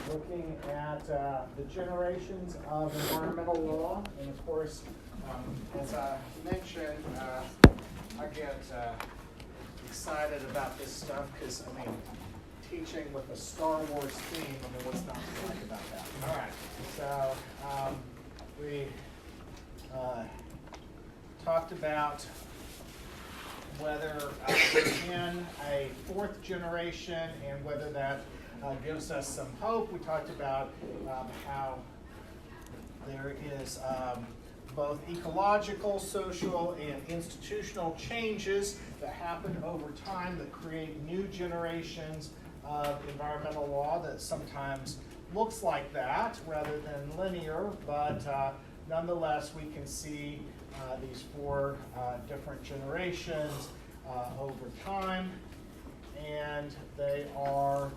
looking at the generations of environmental law. And of course, as I mentioned, I get excited about this stuff because, I mean, teaching with a Star Wars theme, I mean, what's not to like about that? All right, so we talked about whether we're in a fourth generation and whether that gives us some hope. We talked about how there is both ecological, social, and institutional changes that happen over time that create new generations of environmental law that sometimes looks like that rather than linear, but nonetheless we can see these four different generations over time, and they are,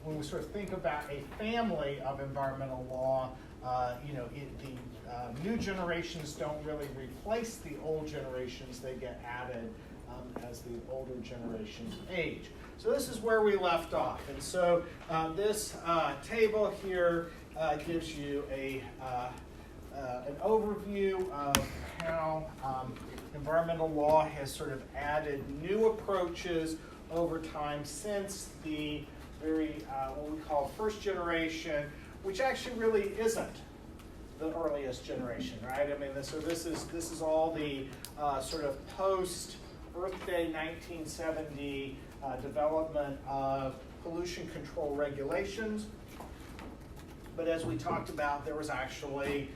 when we sort of think about a family of environmental law, the new generations don't really replace the old generations, they get added as the older generations age. So this is where we left off, and so this table here gives you an overview of how environmental law has sort of added new approaches over time since the very, what we call first generation, which actually really isn't the earliest generation, right? I mean, so this is all the sort of post-Earth Day 1970 development of pollution control regulations. But as we talked about, there was actually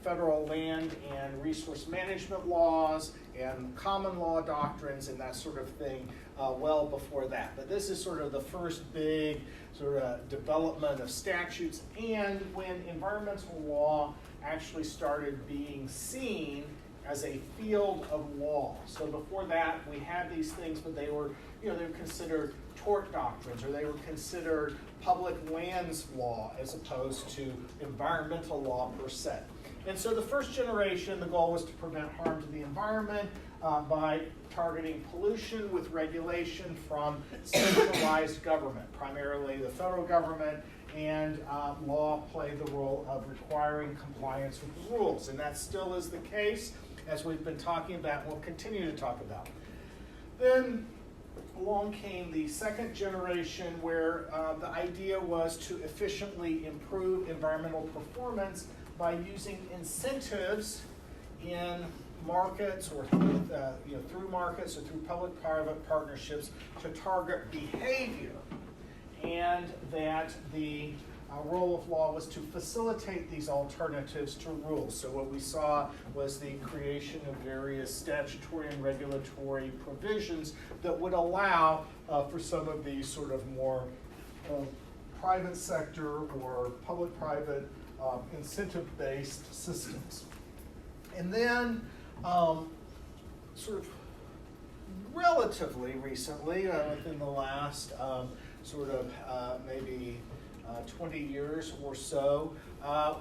federal land and resource management laws and common law doctrines and that sort of thing well before that. But this is sort of the first big sort of development of statutes, and when environmental law actually started being seen as a field of law. So before that, we had these things, but they were, they were considered tort doctrines, or they were considered public lands law as opposed to environmental law per se. And so the first generation, the goal was to prevent harm to the environment by targeting pollution with regulation from centralized government, primarily the federal government, and law played the role of requiring compliance with the rules. And that still is the case, as we've been talking about and we'll continue to talk about. Then along came the second generation, where the idea was to efficiently improve environmental performance by using incentives in markets or through markets or through public-private partnerships to target behavior, and that the role of law was to facilitate these alternatives to rules. So what we saw was the creation of various statutory and regulatory provisions that would allow for some of these sort of more private sector or public-private incentive-based systems. And then sort of relatively recently, within the last maybe 20 years or so,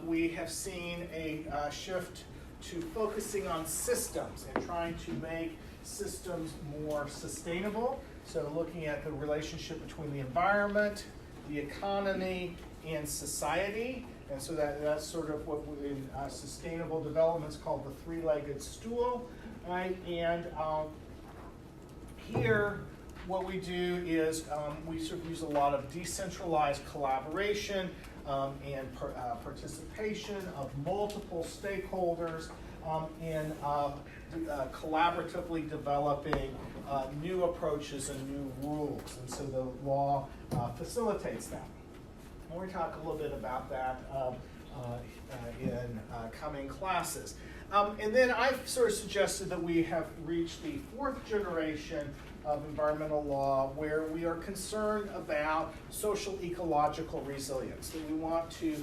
we have seen a shift to focusing on systems and trying to make systems more sustainable. So looking at the relationship between the environment, the economy, and society. And so that's sort of what in sustainable development is called the three-legged stool, right? And here, what we do is we sort of use a lot of decentralized collaboration and participation of multiple stakeholders in collaboratively developing new approaches and new rules. And so the law facilitates that. And we're going to talk a little bit about that in coming classes. And then I've sort of suggested that we have reached the fourth generation of environmental law, where we are concerned about social ecological resilience, that we want to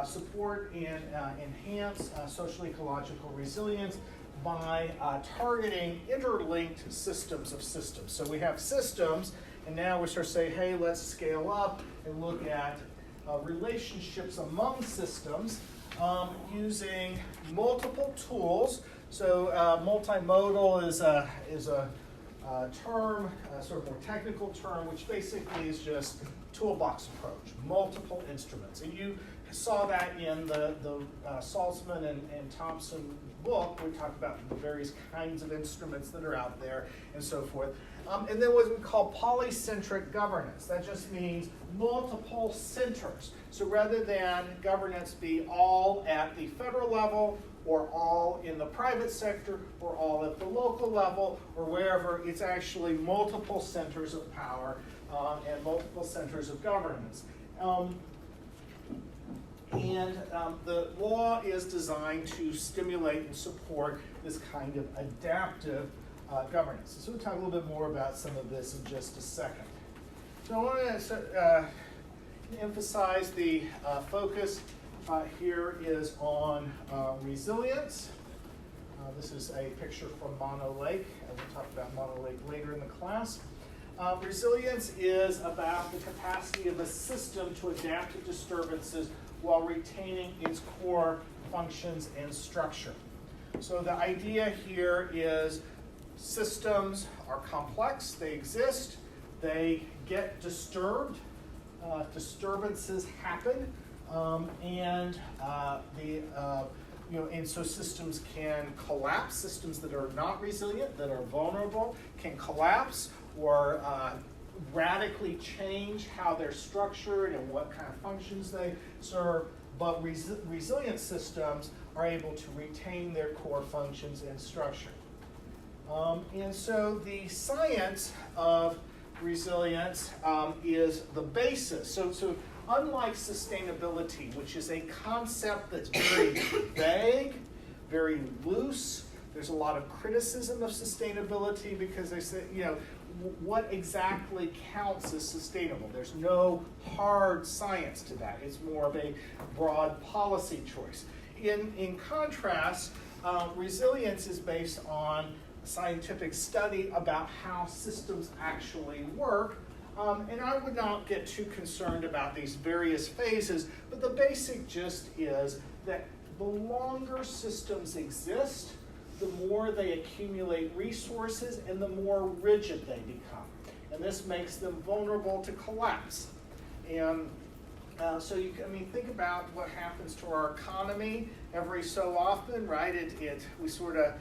support and enhance social ecological resilience by targeting interlinked systems of systems. So we have systems, and now we sort of say, hey, let's scale up and look at relationships among systems using multiple tools. So multimodal is a term, sort of more technical term, which basically is just toolbox approach, multiple instruments. And you saw that in the Saltzman and Thompson book. We talked about the various kinds of instruments that are out there and so forth. And then what we call polycentric governance. That just means multiple centers. So rather than governance be all at the federal level, or all in the private sector, or all at the local level, or wherever, it's actually multiple centers of power and multiple centers of governance. The law is designed to stimulate and support this kind of adaptive governance. So we'll talk a little bit more about some of this in just a second. So I want to emphasize the focus here is on resilience. This is a picture from Mono Lake. We'll talk about Mono Lake later in the class. Resilience is about the capacity of a system to adapt to disturbances while retaining its core functions and structure. So the idea here is systems are complex, they exist, they get disturbed, disturbances happen, and so systems can collapse. Systems that are not resilient, that are vulnerable, can collapse or radically change how they're structured and what kind of functions they serve. But resilient systems are able to retain their core functions and structure. And so the science of resilience is the basis. So unlike sustainability, which is a concept that's very vague, very loose, there's a lot of criticism of sustainability because they say, what exactly counts as sustainable? There's no hard science to that. It's more of a broad policy choice. In contrast, resilience is based on scientific study about how systems actually work. And I would not get too concerned about these various phases, but the basic gist is that the longer systems exist, the more they accumulate resources and the more rigid they become. And this makes them vulnerable to collapse. And so think about what happens to our economy every so often, right? We sort of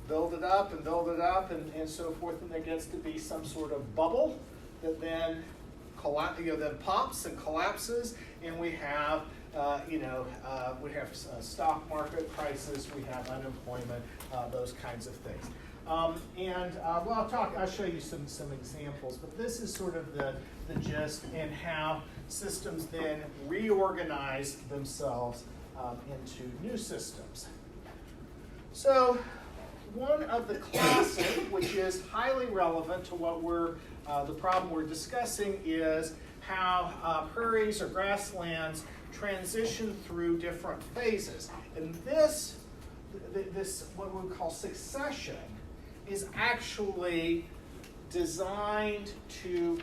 build it up and so forth, and there gets to be some sort of bubble that then then pops and collapses, and we have stock market crisis, we have unemployment, those kinds of things. I'll show you some examples, but this is sort of the gist and how systems then reorganize themselves into new systems. So one of the classic, which is highly relevant to what the problem we're discussing, is how prairies or grasslands transition through different phases. And this what we call succession, is actually designed to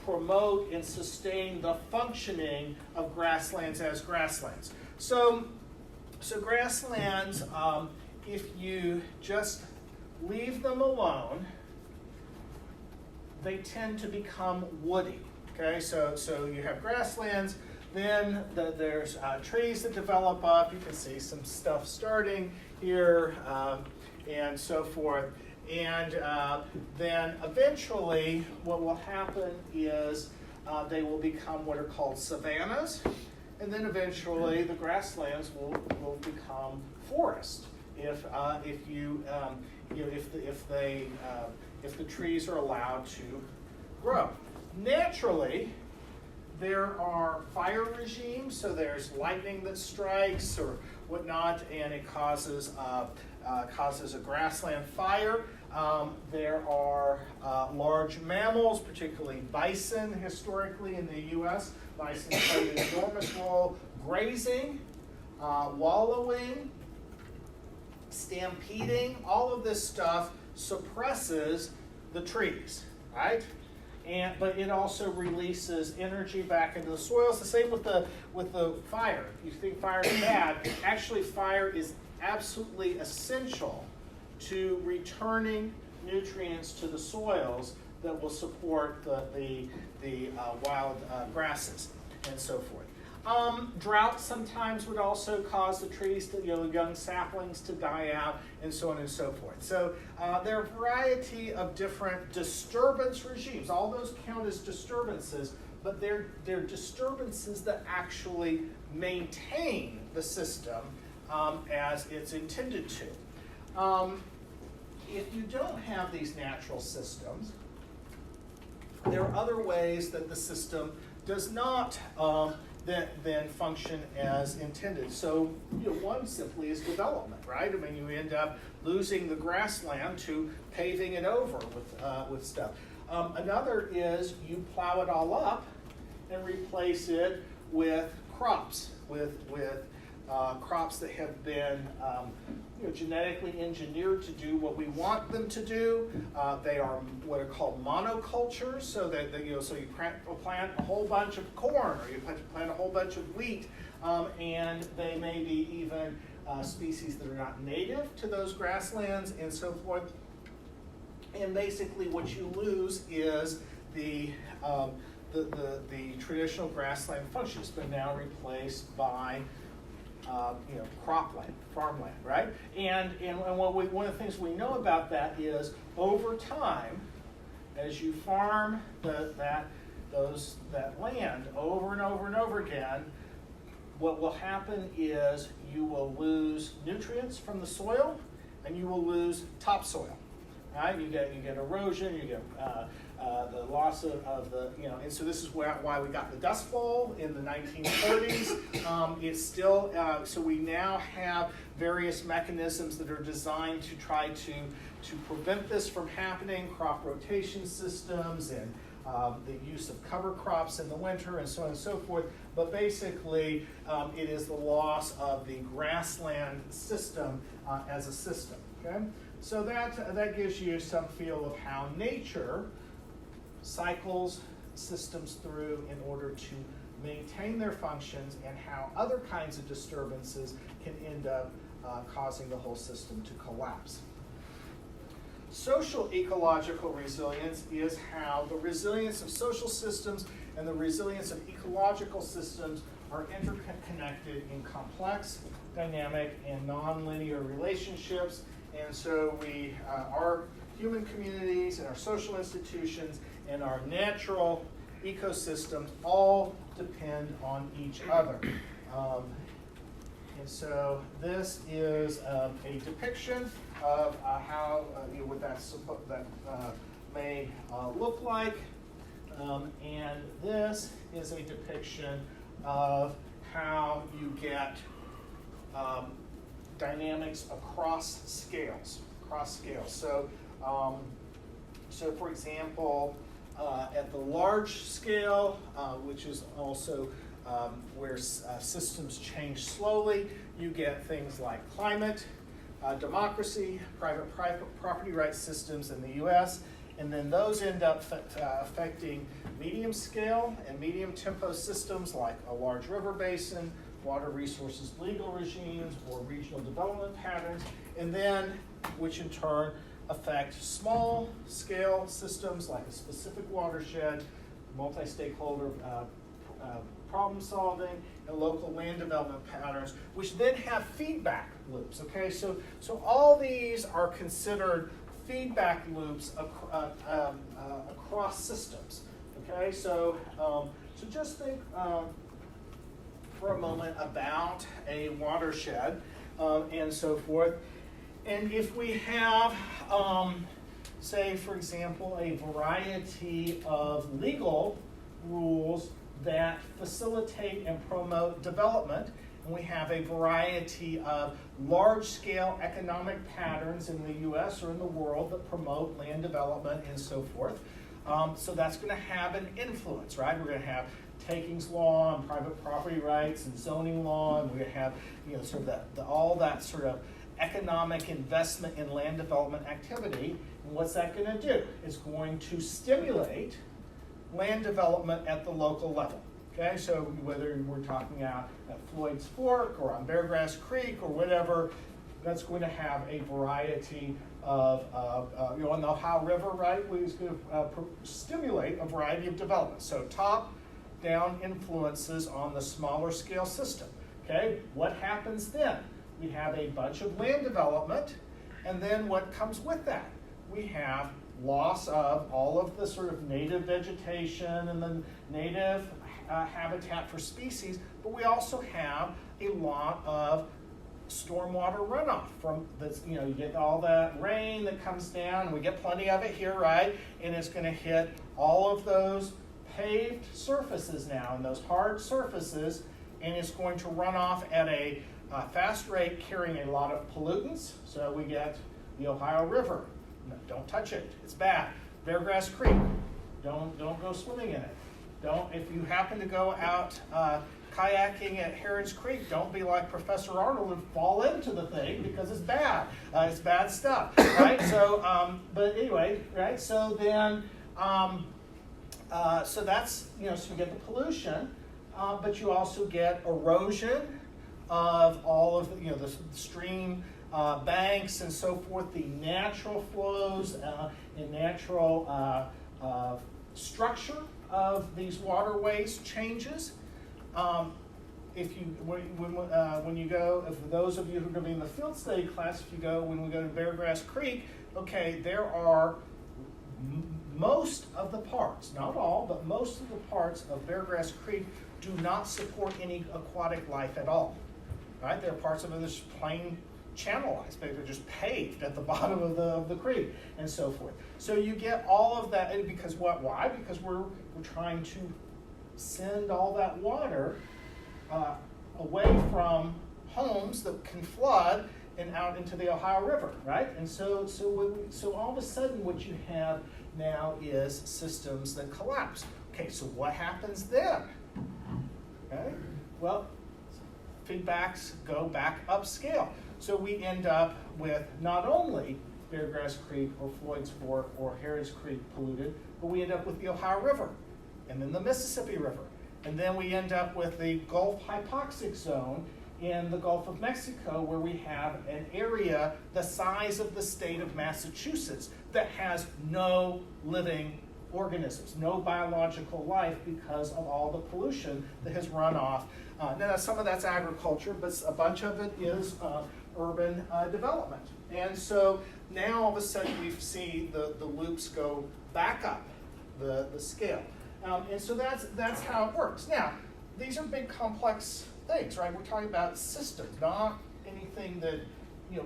promote and sustain the functioning of grasslands as grasslands. So grasslands, if you just leave them alone, they tend to become woody. Okay, so you have grasslands, then there's trees that develop up. You can see some stuff starting here and so forth. And then eventually what will happen is they will become what are called savannas. And then eventually the grasslands will become forest if the trees are allowed to grow. Naturally, there are fire regimes, so there's lightning that strikes or whatnot, and it causes a grassland fire. There are large mammals, particularly bison historically in the U.S. Bison played an enormous role. Grazing, wallowing, stampeding, all of this stuff suppresses the trees, right? But it also releases energy back into the soil. It's the same with the fire. You think fire is bad. Actually, fire is absolutely essential to returning nutrients to the soils that will support the wild grasses and so forth. Drought sometimes would also cause the trees to, the young saplings to die out, and so on and so forth. So there are a variety of different disturbance regimes. All those count as disturbances, but they're disturbances that actually maintain the system as it's intended to. If you don't have these natural systems, there are other ways that the system does not then function as intended. So one simply is development, right? I mean, you end up losing the grassland to paving it over with stuff. Another is you plow it all up and replace it with crops, with crops that have been genetically engineered to do what we want them to do. They are what are called monocultures, so that so you plant a whole bunch of corn, or you plant a whole bunch of wheat, and they may be even species that are not native to those grasslands and so forth. And basically, what you lose is the traditional grassland functions, but now replaced by cropland, farmland, right? And one of the things we know about that is over time, as you farm that land over and over and over again, what will happen is you will lose nutrients from the soil, and you will lose topsoil. Right? You get erosion, you get the loss of the, and so this is why we got the Dust Bowl in the 1930s. It's still, so we now have various mechanisms that are designed to try to prevent this from happening, crop rotation systems and the use of cover crops in the winter and so on and so forth. But basically, it is the loss of the grassland system as a system, okay? So that gives you some feel of how nature cycles systems through in order to maintain their functions, and how other kinds of disturbances can end up causing the whole system to collapse. Social ecological resilience is how the resilience of social systems and the resilience of ecological systems are interconnected in complex, dynamic, and nonlinear relationships. And so our human communities and our social institutions and our natural ecosystems all depend on each other. And so this is a depiction of how what that may look like. And this is a depiction of how you get dynamics across scales. So, so for example, at the large scale, which is also where systems change slowly, you get things like climate, democracy, private property rights systems in the US, and then those end up affecting medium scale and medium tempo systems like a large river basin, water resources legal regimes, or regional development patterns, and then which in turn affect small scale systems like a specific watershed, multi-stakeholder problem solving, and local land development patterns, which then have feedback loops. Okay, so all these are considered feedback loops across systems. Okay, so just think for a moment about a watershed and so forth. And if we have, say, for example, a variety of legal rules that facilitate and promote development, and we have a variety of large-scale economic patterns in the US or in the world that promote land development and so forth, so that's going to have an influence, right? We're going to have takings law and private property rights and zoning law, and we're going to have sort of all that sort of economic investment in land development activity. And what's that going to do? It's going to stimulate land development at the local level. Okay, so whether we're talking out at Floyd's Fork or on Beargrass Creek or whatever, that's going to have a variety on the Ohio River, right, was going to stimulate a variety of developments. So top-down influences on the smaller scale system. Okay, what happens then? We have a bunch of land development, and then what comes with that? We have loss of all of the sort of native vegetation and the native habitat for species, but we also have a lot of stormwater runoff from this. You get all that rain that comes down, and we get plenty of it here, right? And it's going to hit all of those paved surfaces now, and those hard surfaces, and it's going to run off at a fast rate, carrying a lot of pollutants. So we get the Ohio River. No, don't touch it. It's bad. Beargrass Creek. Don't go swimming in it. If you happen to go out kayaking at Heron's Creek, don't be like Professor Arnold and fall into the thing, because it's bad. It's bad stuff, right? So, but anyway, right? So then, so that's, so you get the pollution, but you also get erosion of all of the stream banks and so forth, the natural flows and natural structure of these waterways changes. When you go, if those of you who are going to be in the field study class, when we go to Beargrass Creek, okay, there are most of the parts, not all, but most of the parts of Beargrass Creek do not support any aquatic life at all, right? There are parts of it that's plain channelized, they're just paved at the bottom of the creek and so forth. So you get all of that, and because what? Why? Because we're trying to send all that water away from homes that can flood and out into the Ohio River, right? And so all of a sudden what you have now is systems that collapse. Okay, so what happens then? Okay, well, feedbacks go back upscale. So we end up with not only Beargrass Creek or Floyd's Fork or Harris Creek polluted, but we end up with the Ohio River and then the Mississippi River. And then we end up with the Gulf hypoxic zone in the Gulf of Mexico, where we have an area the size of the state of Massachusetts that has no living organisms, no biological life, because of all the pollution that has run off. Now, some of that's agriculture, but a bunch of it is urban development. And so now all of a sudden we see the loops go back up the scale. And so that's how it works. Now, these are big complex things, right? We're talking about systems, not anything that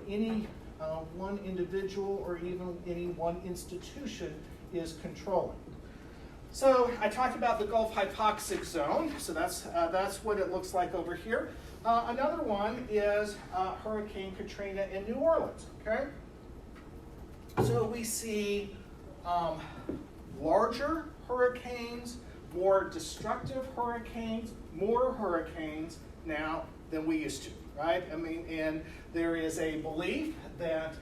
any one individual or even any one institution is controlling. So I talked about the Gulf hypoxic zone. So that's what it looks like over here. Another one is Hurricane Katrina in New Orleans. Okay. So we see larger hurricanes, more destructive hurricanes, more hurricanes now than we used to, right? I mean, and there is a belief that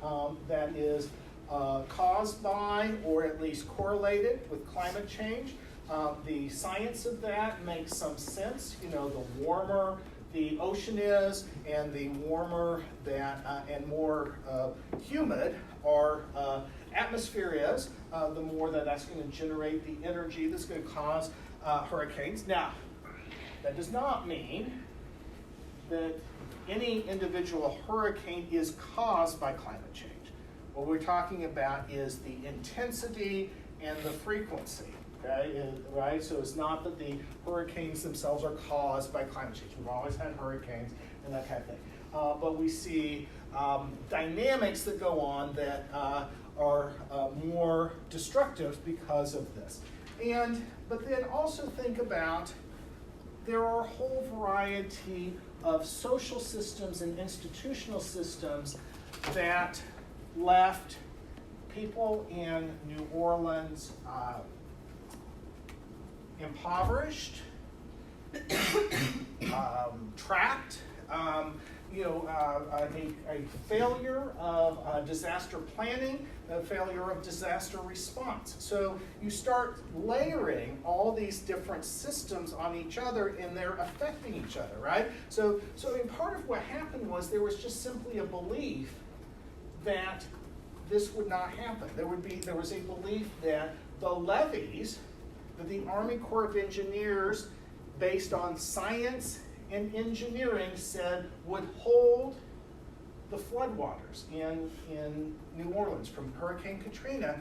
that is caused by, or at least correlated with, climate change. The science of that makes some sense. The warmer the ocean is, and the warmer that and more humid our atmosphere is, the more that's going to generate the energy that's going to cause hurricanes. Now, that does not mean that any individual hurricane is caused by climate change. What we're talking about is the intensity and the frequency, okay? Right? So it's not that the hurricanes themselves are caused by climate change. We've always had hurricanes and that kind of thing. But we see dynamics that go on that are more destructive because of this. But then also think about, there are a whole variety of social systems and institutional systems that left people in New Orleans impoverished, trapped, a failure of disaster planning, a failure of disaster response. So you start layering all these different systems on each other, and they're affecting each other, right? So in part of what happened was there was just simply a belief that this would not happen. There was a belief that the levees that the Army Corps of Engineers, based on science and engineering, said would hold the floodwaters in New Orleans from Hurricane Katrina.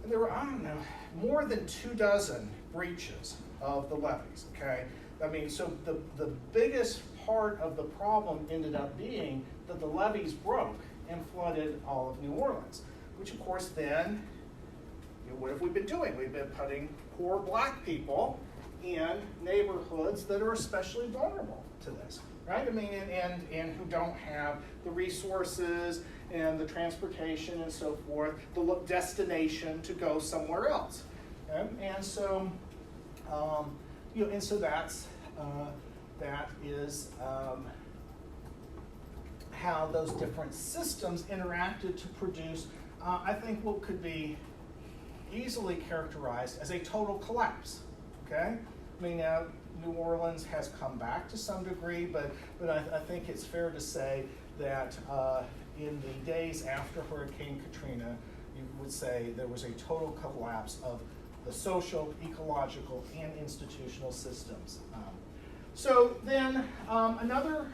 And there were, I don't know, more than 24 breaches of the levees, okay? I mean, so the biggest part of the problem ended up being that the levees broke and flooded all of New Orleans, which of course then, what have we been doing? We've been putting poor black people in neighborhoods that are especially vulnerable to this, right? I mean, and who don't have the resources and the transportation and so forth, the destination to go somewhere else. Okay? And so, and so that is how those different systems interacted to produce, I think, what could be easily characterized as a total collapse. Okay, I mean, now New Orleans has come back to some degree, but I think it's fair to say that in the days after Hurricane Katrina, you would say there was a total collapse of the social, ecological, and institutional systems. So then another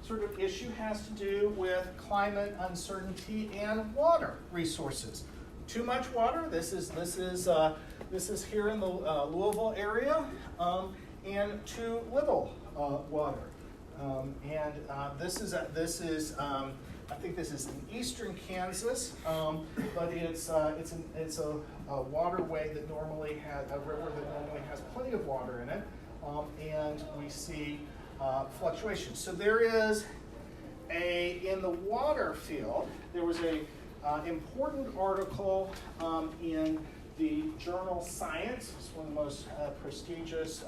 sort of issue has to do with climate uncertainty and water resources. Too much water. This is here in the Louisville area, and too little water. This is I think this is in eastern Kansas, but it's a waterway that normally has a river that normally has plenty of water in it, and we see fluctuations. So there is in the water field, there was a important article in the journal Science. It's one of the most prestigious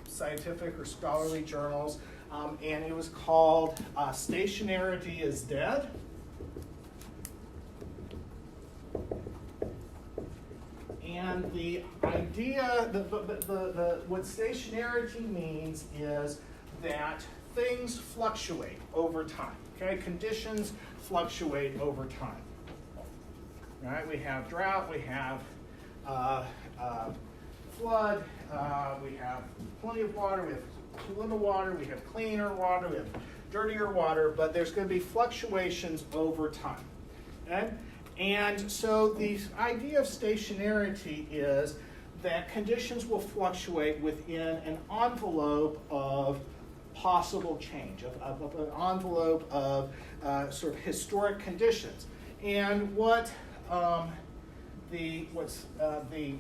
scientific or scholarly journals, and it was called Stationarity is Dead. And the idea, what stationarity means is that things fluctuate over time. Okay, conditions fluctuate over time. All right, we have drought, we have flood, we have plenty of water, we have too little water, we have cleaner water, we have dirtier water, but there's going to be fluctuations over time. Okay? And so the idea of stationarity is that conditions will fluctuate within an envelope of possible change, of an envelope of sort of historic conditions. And what the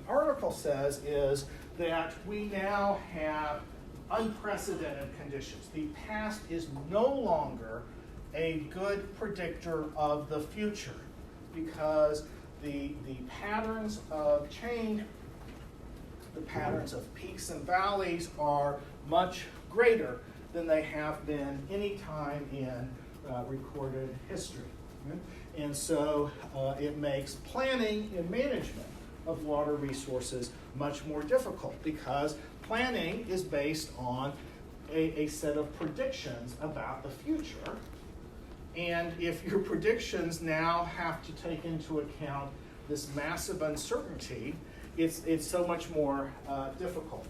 article says is that we now have unprecedented conditions. The past is no longer a good predictor of the future because the patterns of change, the patterns of peaks and valleys are much greater than they have been any time in recorded history. Okay? And so it makes planning and management of water resources much more difficult because planning is based on a set of predictions about the future. And if your predictions now have to take into account this massive uncertainty, it's so much more difficult.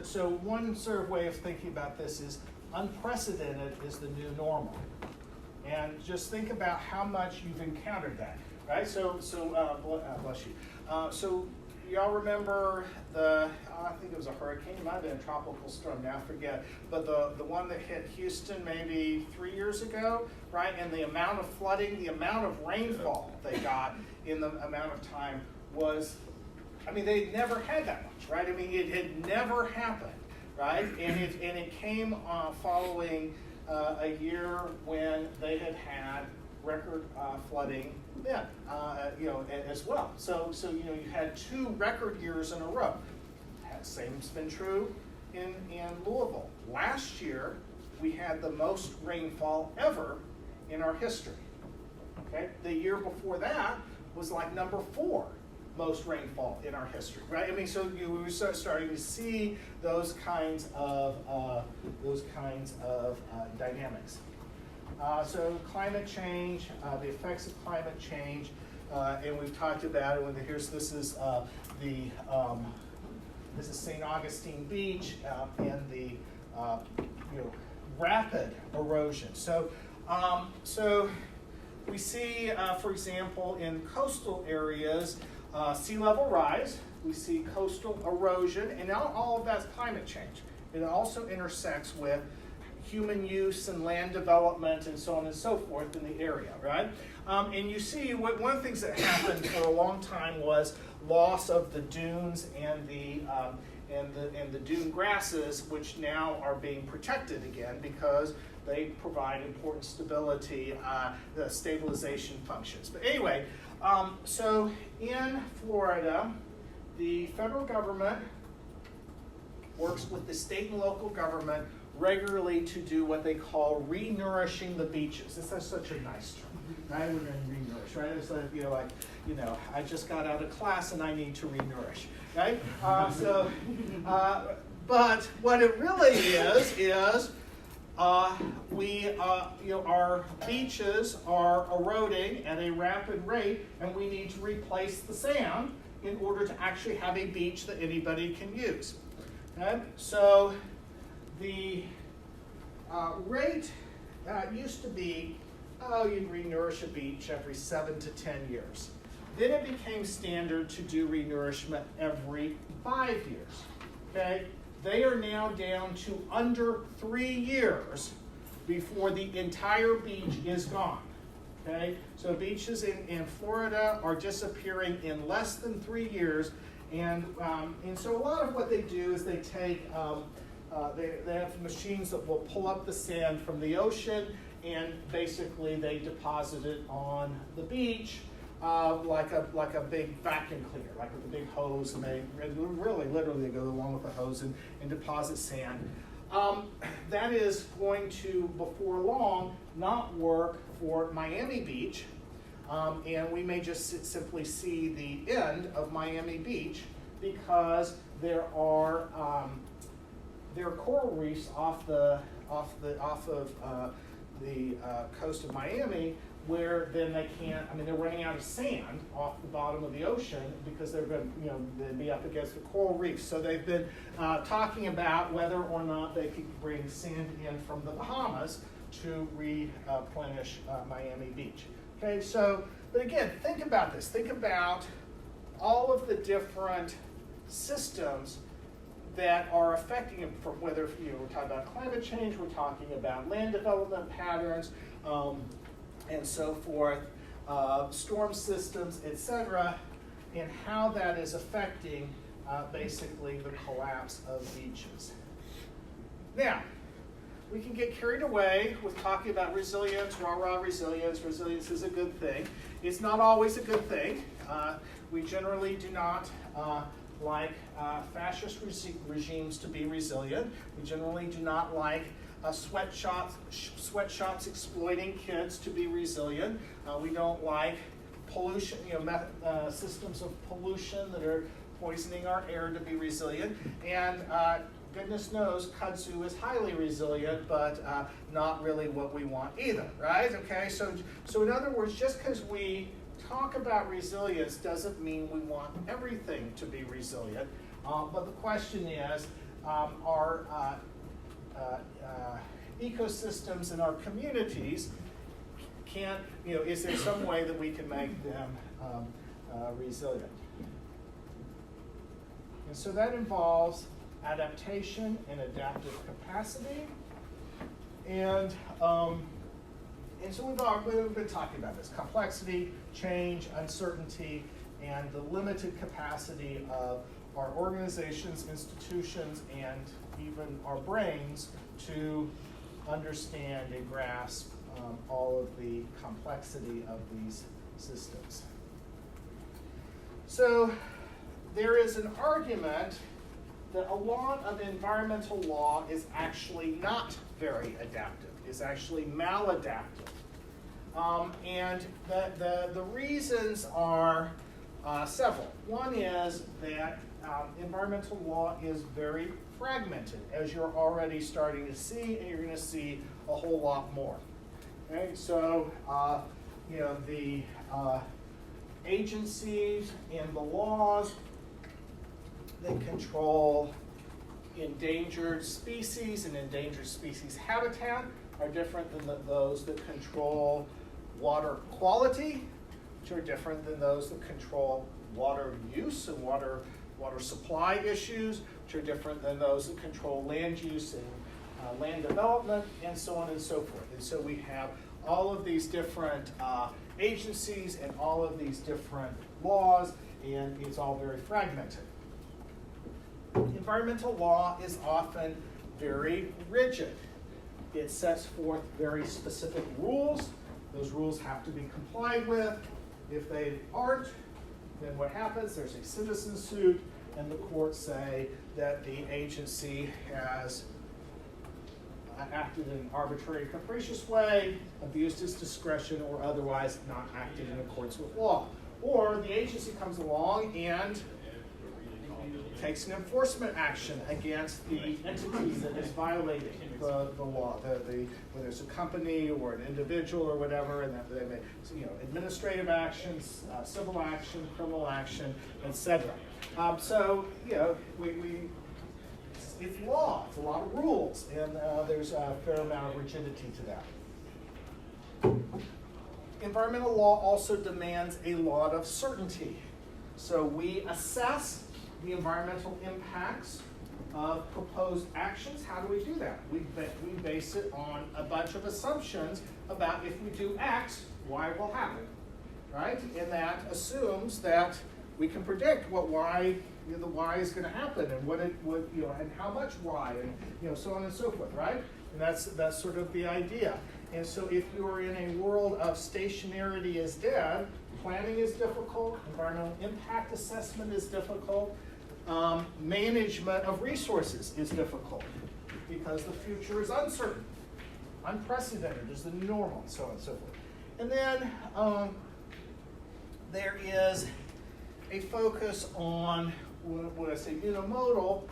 So one sort of way of thinking about this is unprecedented is the new normal. And just think about how much you've encountered that, right? Bless you. So y'all remember I think it was a hurricane, it might have been a tropical storm, now I forget, but the one that hit Houston maybe 3 years ago, right? And the amount of flooding, the amount of rainfall they got in the amount of time was, I mean, they'd never had that much, right? I mean, it had never happened, right? And it came following a year when they had record flooding then, as well. So you had 2 record years in a row. Same's been true in Louisville. Last year, we had the most rainfall ever in our history. Okay, the year before that was like number 4 most rainfall in our history, right? I mean, so we start starting to see those kinds of dynamics. So climate change, the effects of climate change, and we've talked about it. This is St. Augustine Beach and the rapid erosion. So we see, for example, in coastal areas, sea level rise. We see coastal erosion, and now all of that's climate change. It also intersects with human use and land development and so on and so forth in the area, right? And you see, one of the things that happened for a long time was loss of the dunes and the dune grasses, which now are being protected again because they provide important stability, the stabilization functions. But anyway, so in Florida, the federal government works with the state and local government regularly to do what they call re-nourishing the beaches. This is such a nice term, right? We're going to re-nourish, right? It's like, I just got out of class and I need to re-nourish, right? But what it really is our beaches are eroding at a rapid rate, and we need to replace the sand in order to actually have a beach that anybody can use. Okay? So the rate used to be, you'd re-nourish a beach every 7 to 10 years. Then it became standard to do re-nourishment every 5 years. Okay? They are now down to under 3 years before the entire beach is gone. Okay? So beaches in Florida are disappearing in less than 3 years, and so a lot of what they do is they take they have machines that will pull up the sand from the ocean, and basically they deposit it on the beach like a big vacuum cleaner, like with a big hose, and they literally go along with the hose and deposit sand. That is going to, before long, not work for Miami Beach, and we may just simply see the end of Miami Beach because there are coral reefs off of the coast of Miami, where then they can't, they're running out of sand off the bottom of the ocean because they're going to, be up against the coral reefs. So they've been talking about whether or not they could bring sand in from the Bahamas to replenish Miami Beach. Okay, so, but again, think about this. Think about all of the different systems that are affecting it, from whether we're talking about climate change, we're talking about land development patterns, and so forth, storm systems, etc., and how that is affecting basically the collapse of beaches. Now, we can get carried away with talking about resilience, rah-rah resilience. Resilience is a good thing. It's not always a good thing. We generally do not like fascist regimes to be resilient. We generally do not like sweatshops exploiting kids to be resilient. We don't like pollution, systems of pollution that are poisoning our air to be resilient. And goodness knows, kudzu is highly resilient, but not really what we want either, right? Okay, so in other words, just because we talk about resilience doesn't mean we want everything to be resilient. But the question is, are ecosystems in our communities is there some way that we can make them resilient? And so that involves adaptation and adaptive capacity. And so we've been talking about this: complexity, change, uncertainty, and the limited capacity of our organizations, institutions, and even our brains to understand and grasp all of the complexity of these systems. So there is an argument that a lot of environmental law is actually not very adaptive, is actually maladaptive. And the reasons are Several. One is that environmental law is very fragmented, as you're already starting to see, and you're going to see a whole lot more. Okay, so the agencies and the laws that control endangered species and endangered species habitat are different than those that control water quality, which are different than those that control water use and water supply issues, which are different than those that control land use and land development, and so on and so forth. And so we have all of these different agencies and all of these different laws, and it's all very fragmented. Environmental law is often very rigid. It sets forth very specific rules. Those rules have to be complied with. If they aren't, then what happens? There's a citizen suit, and the courts say that the agency has acted in an arbitrary and capricious way, abused its discretion, or otherwise not acted in accordance with law. Or the agency comes along and takes an enforcement action against the entity that is violating the law, whether it's a company or an individual or whatever, and that they may, administrative actions, civil action, criminal action, etc. It's law. It's a lot of rules, and there's a fair amount of rigidity to that. Environmental law also demands a lot of certainty. So we assess the environmental impacts of proposed actions. How do we do that? We base it on a bunch of assumptions about if we do X, Y will happen, right? And that assumes that we can predict what Y, the Y is going to happen, and and how much Y, and so on and so forth, right? And that's sort of the idea. And so if you're in a world of stationarity is dead, planning is difficult, environmental impact assessment is difficult, management of resources is difficult because the future is uncertain. Unprecedented is the normal, so on and so forth. And then there is a focus on, when I say unimodal,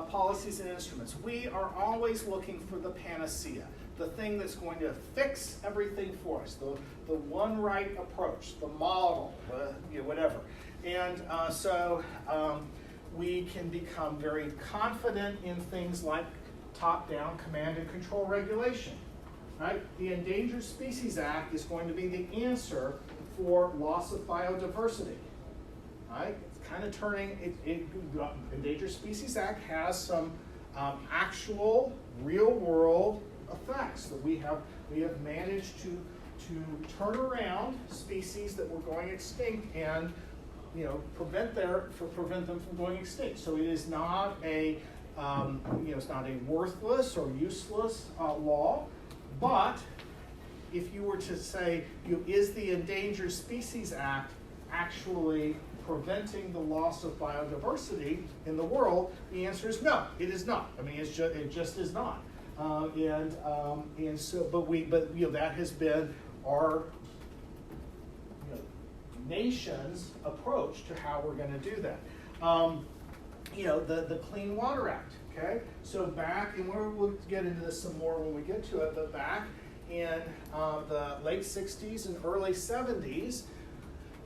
policies and instruments. We are always looking for the panacea, the thing that's going to fix everything for us, the one right approach, the model, whatever. And we can become very confident in things like top-down command and control regulation, right? The Endangered Species Act is going to be the answer for loss of biodiversity, right? It's kind of turning, Endangered Species Act has some actual real-world effects that we have managed to turn around species that were going extinct and prevent them from going extinct. So it is not a it's not a worthless or useless law, but if you were to say, is the Endangered Species Act actually preventing the loss of biodiversity in the world? The answer is no, it is not. I mean, it just is not. That has been our nation's approach to how we're going to do that. The Clean Water Act. Okay, so back, and we'll get into this some more when we get to it, but back in the late 60s and early 70s,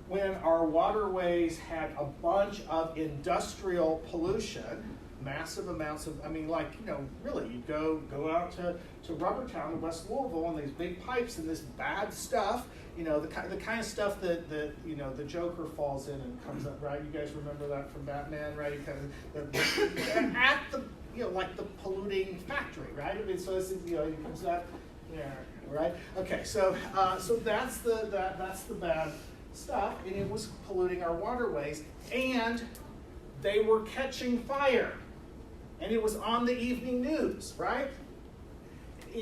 when our waterways had a bunch of industrial pollution, massive amounts of, really, you go out to Rubbertown in West Louisville and these big pipes and this bad stuff, the kind of stuff that the Joker falls in and comes up, right? You guys remember that from Batman, right? At the, like the polluting factory, right? I mean, so it's, it comes up, right? Okay, so that's the bad stuff, and it was polluting our waterways, and they were catching fire. And it was on the evening news, right?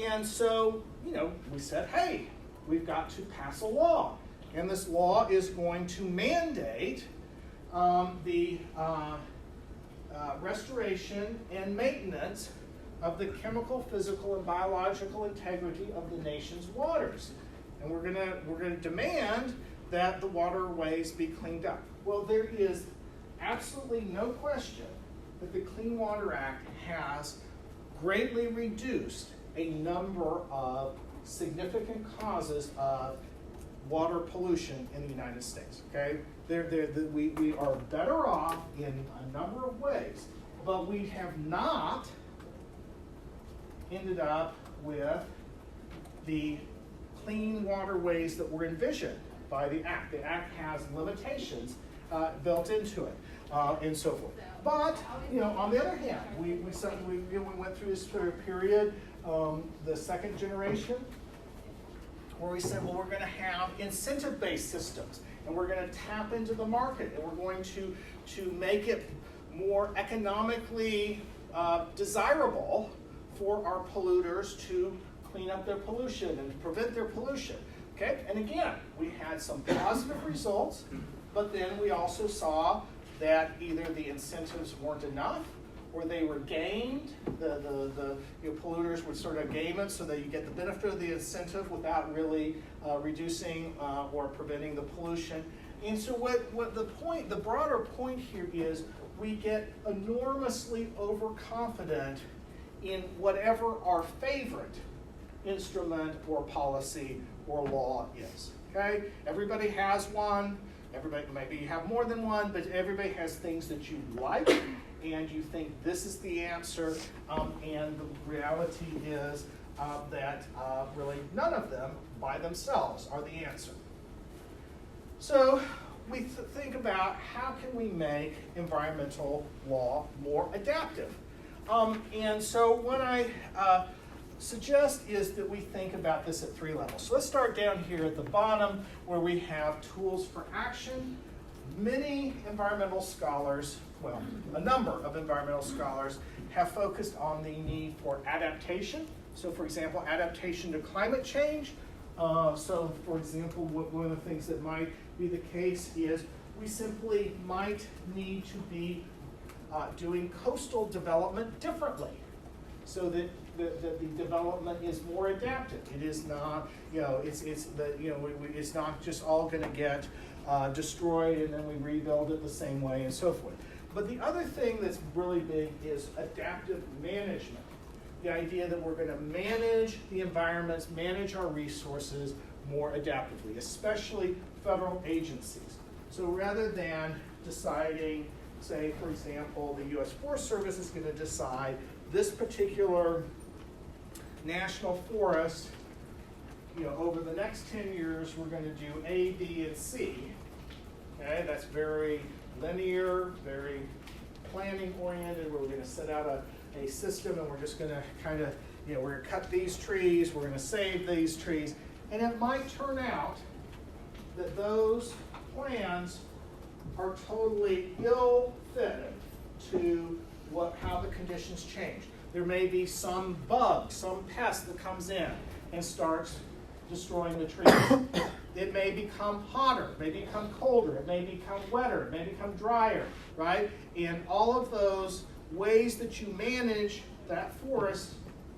And so, we said, hey, we've got to pass a law. And this law is going to mandate the restoration and maintenance of the chemical, physical, and biological integrity of the nation's waters. And we're gonna demand that the waterways be cleaned up? Well, there is absolutely no question that the Clean Water Act has greatly reduced a number of significant causes of water pollution in the United States, okay? We are better off in a number of ways, but we have not ended up with the clean waterways that were envisioned by the Act. The Act has limitations built into it, and so forth. But, on the other hand, we went through this period, the second generation, where we said, well, we're going to have incentive-based systems, and we're going to tap into the market, and we're going to make it more economically desirable for our polluters to clean up their pollution and prevent their pollution. Okay, and again, we had some positive results, but then we also saw that either the incentives weren't enough, or they were gamed. The polluters would sort of game it so that you get the benefit of the incentive without really reducing or preventing the pollution. And so what the broader point here is, we get enormously overconfident in whatever our favorite instrument or policy or law is. Okay? Everybody has one. Everybody, maybe you have more than one, but everybody has things that you like and you think this is the answer, and the reality is that really none of them by themselves are the answer. So we think about, how can we make environmental law more adaptive? And so what I suggest is that we think about this at three levels. So let's start down here at the bottom, where we have tools for action. Many environmental scholars, well, a number of environmental scholars have focused on the need for adaptation. So for example, adaptation to climate change. So for example, one of the things that might be the case is we simply might need to be doing coastal development differently, so that the development is more adaptive. It is not, it's not just all going to get destroyed and then we rebuild it the same way and so forth. But the other thing that's really big is adaptive management. The idea that we're going to manage the environments, manage our resources more adaptively, especially federal agencies. So rather than deciding, say, for example, the U.S. Forest Service is going to decide this particular national forest, over the next 10 years, we're going to do A, B, and C. Okay, that's very linear, very planning oriented, where we're going to set out a system, and we're just going to kind of, we're going to cut these trees, we're going to save these trees. And it might turn out that those plans are totally ill-fitted to how the conditions change. There may be some bug, some pest that comes in and starts destroying the trees. It may become hotter, it may become colder, it may become wetter, it may become drier, right? And all of those ways that you manage that forest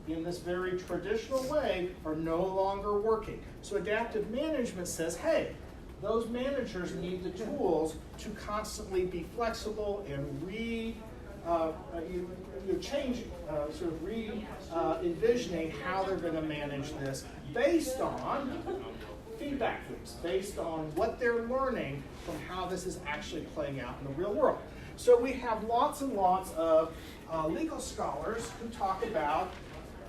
in this very traditional way are no longer working. So adaptive management says, hey, those managers need the tools to constantly be flexible and envisioning how they're going to manage this based on feedback loops, based on what they're learning from how this is actually playing out in the real world. So we have lots and lots of legal scholars who talk about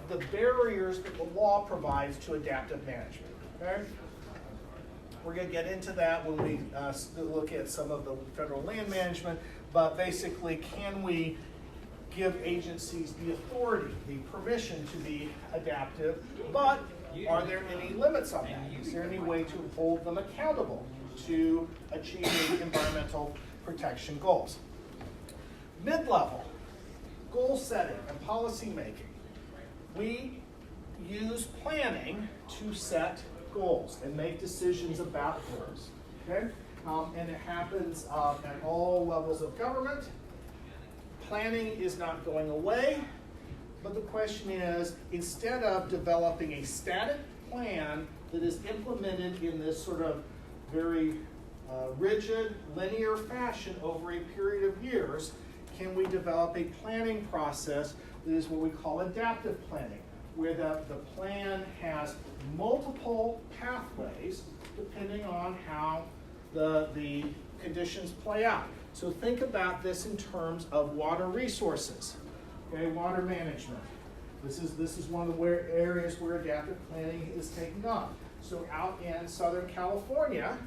the barriers that the law provides to adaptive management. Okay? We're going to get into that when we look at some of the federal land management, but basically, can we give agencies the authority, the permission to be adaptive, but are there any limits on that? Is there any way to hold them accountable to achieving environmental protection goals? Mid-level, goal setting and policy making. We use planning to set goals and make decisions about goals. Okay? And it happens at all levels of government. Planning is not going away, but the question is, instead of developing a static plan that is implemented in this sort of very rigid, linear fashion over a period of years, can we develop a planning process that is what we call adaptive planning, where the plan has multiple pathways depending on how the conditions play out. So think about this in terms of water resources, okay, water management. This is one of the areas where adaptive planning is taking off. So out in Southern California,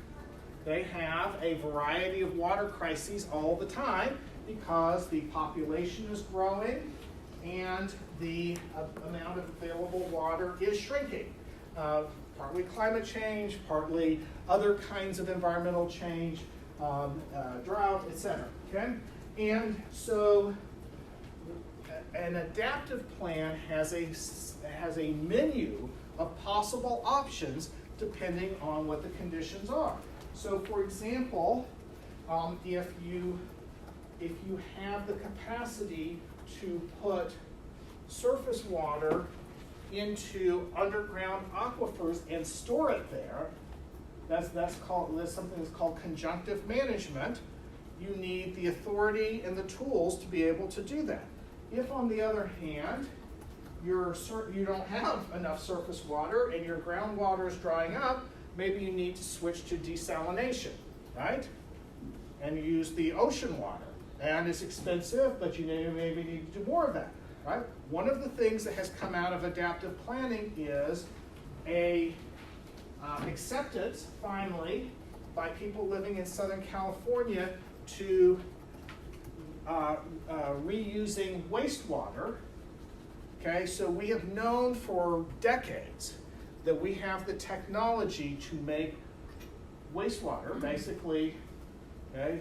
they have a variety of water crises all the time because the population is growing and the amount of available water is shrinking. Partly climate change, partly other kinds of environmental change, drought, etc. Okay? And so an adaptive plan has a menu of possible options depending on what the conditions are. So for example, if you have the capacity to put surface water into underground aquifers and store it there, that's something that's called conjunctive management. You need the authority and the tools to be able to do that. If, on the other hand, you don't have enough surface water and your groundwater is drying up, maybe you need to switch to desalination, right? And use the ocean water. And it's expensive, but you maybe need to do more of that, right? One of the things that has come out of adaptive planning is a acceptance, finally, by people living in Southern California to reusing wastewater. Okay, so we have known for decades that we have the technology to make wastewater, basically, okay,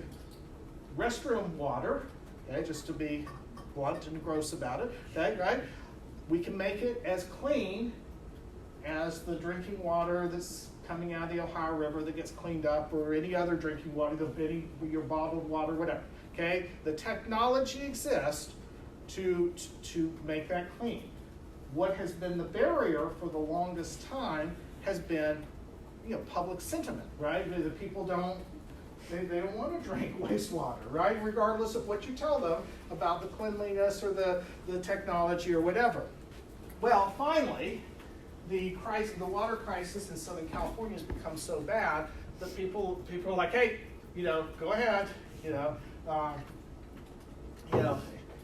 restroom water, okay, just to be blunt and gross about it, okay, right? We can make it as clean as the drinking water that's coming out of the Ohio River that gets cleaned up, or any other drinking water, your bottled water, whatever. Okay, the technology exists to make that clean. What has been the barrier for the longest time has been, public sentiment, right? The people don't want to drink wastewater, right? Regardless of what you tell them about the cleanliness or the technology or whatever. Well, finally, the water crisis in Southern California has become so bad that people are like, hey, go ahead,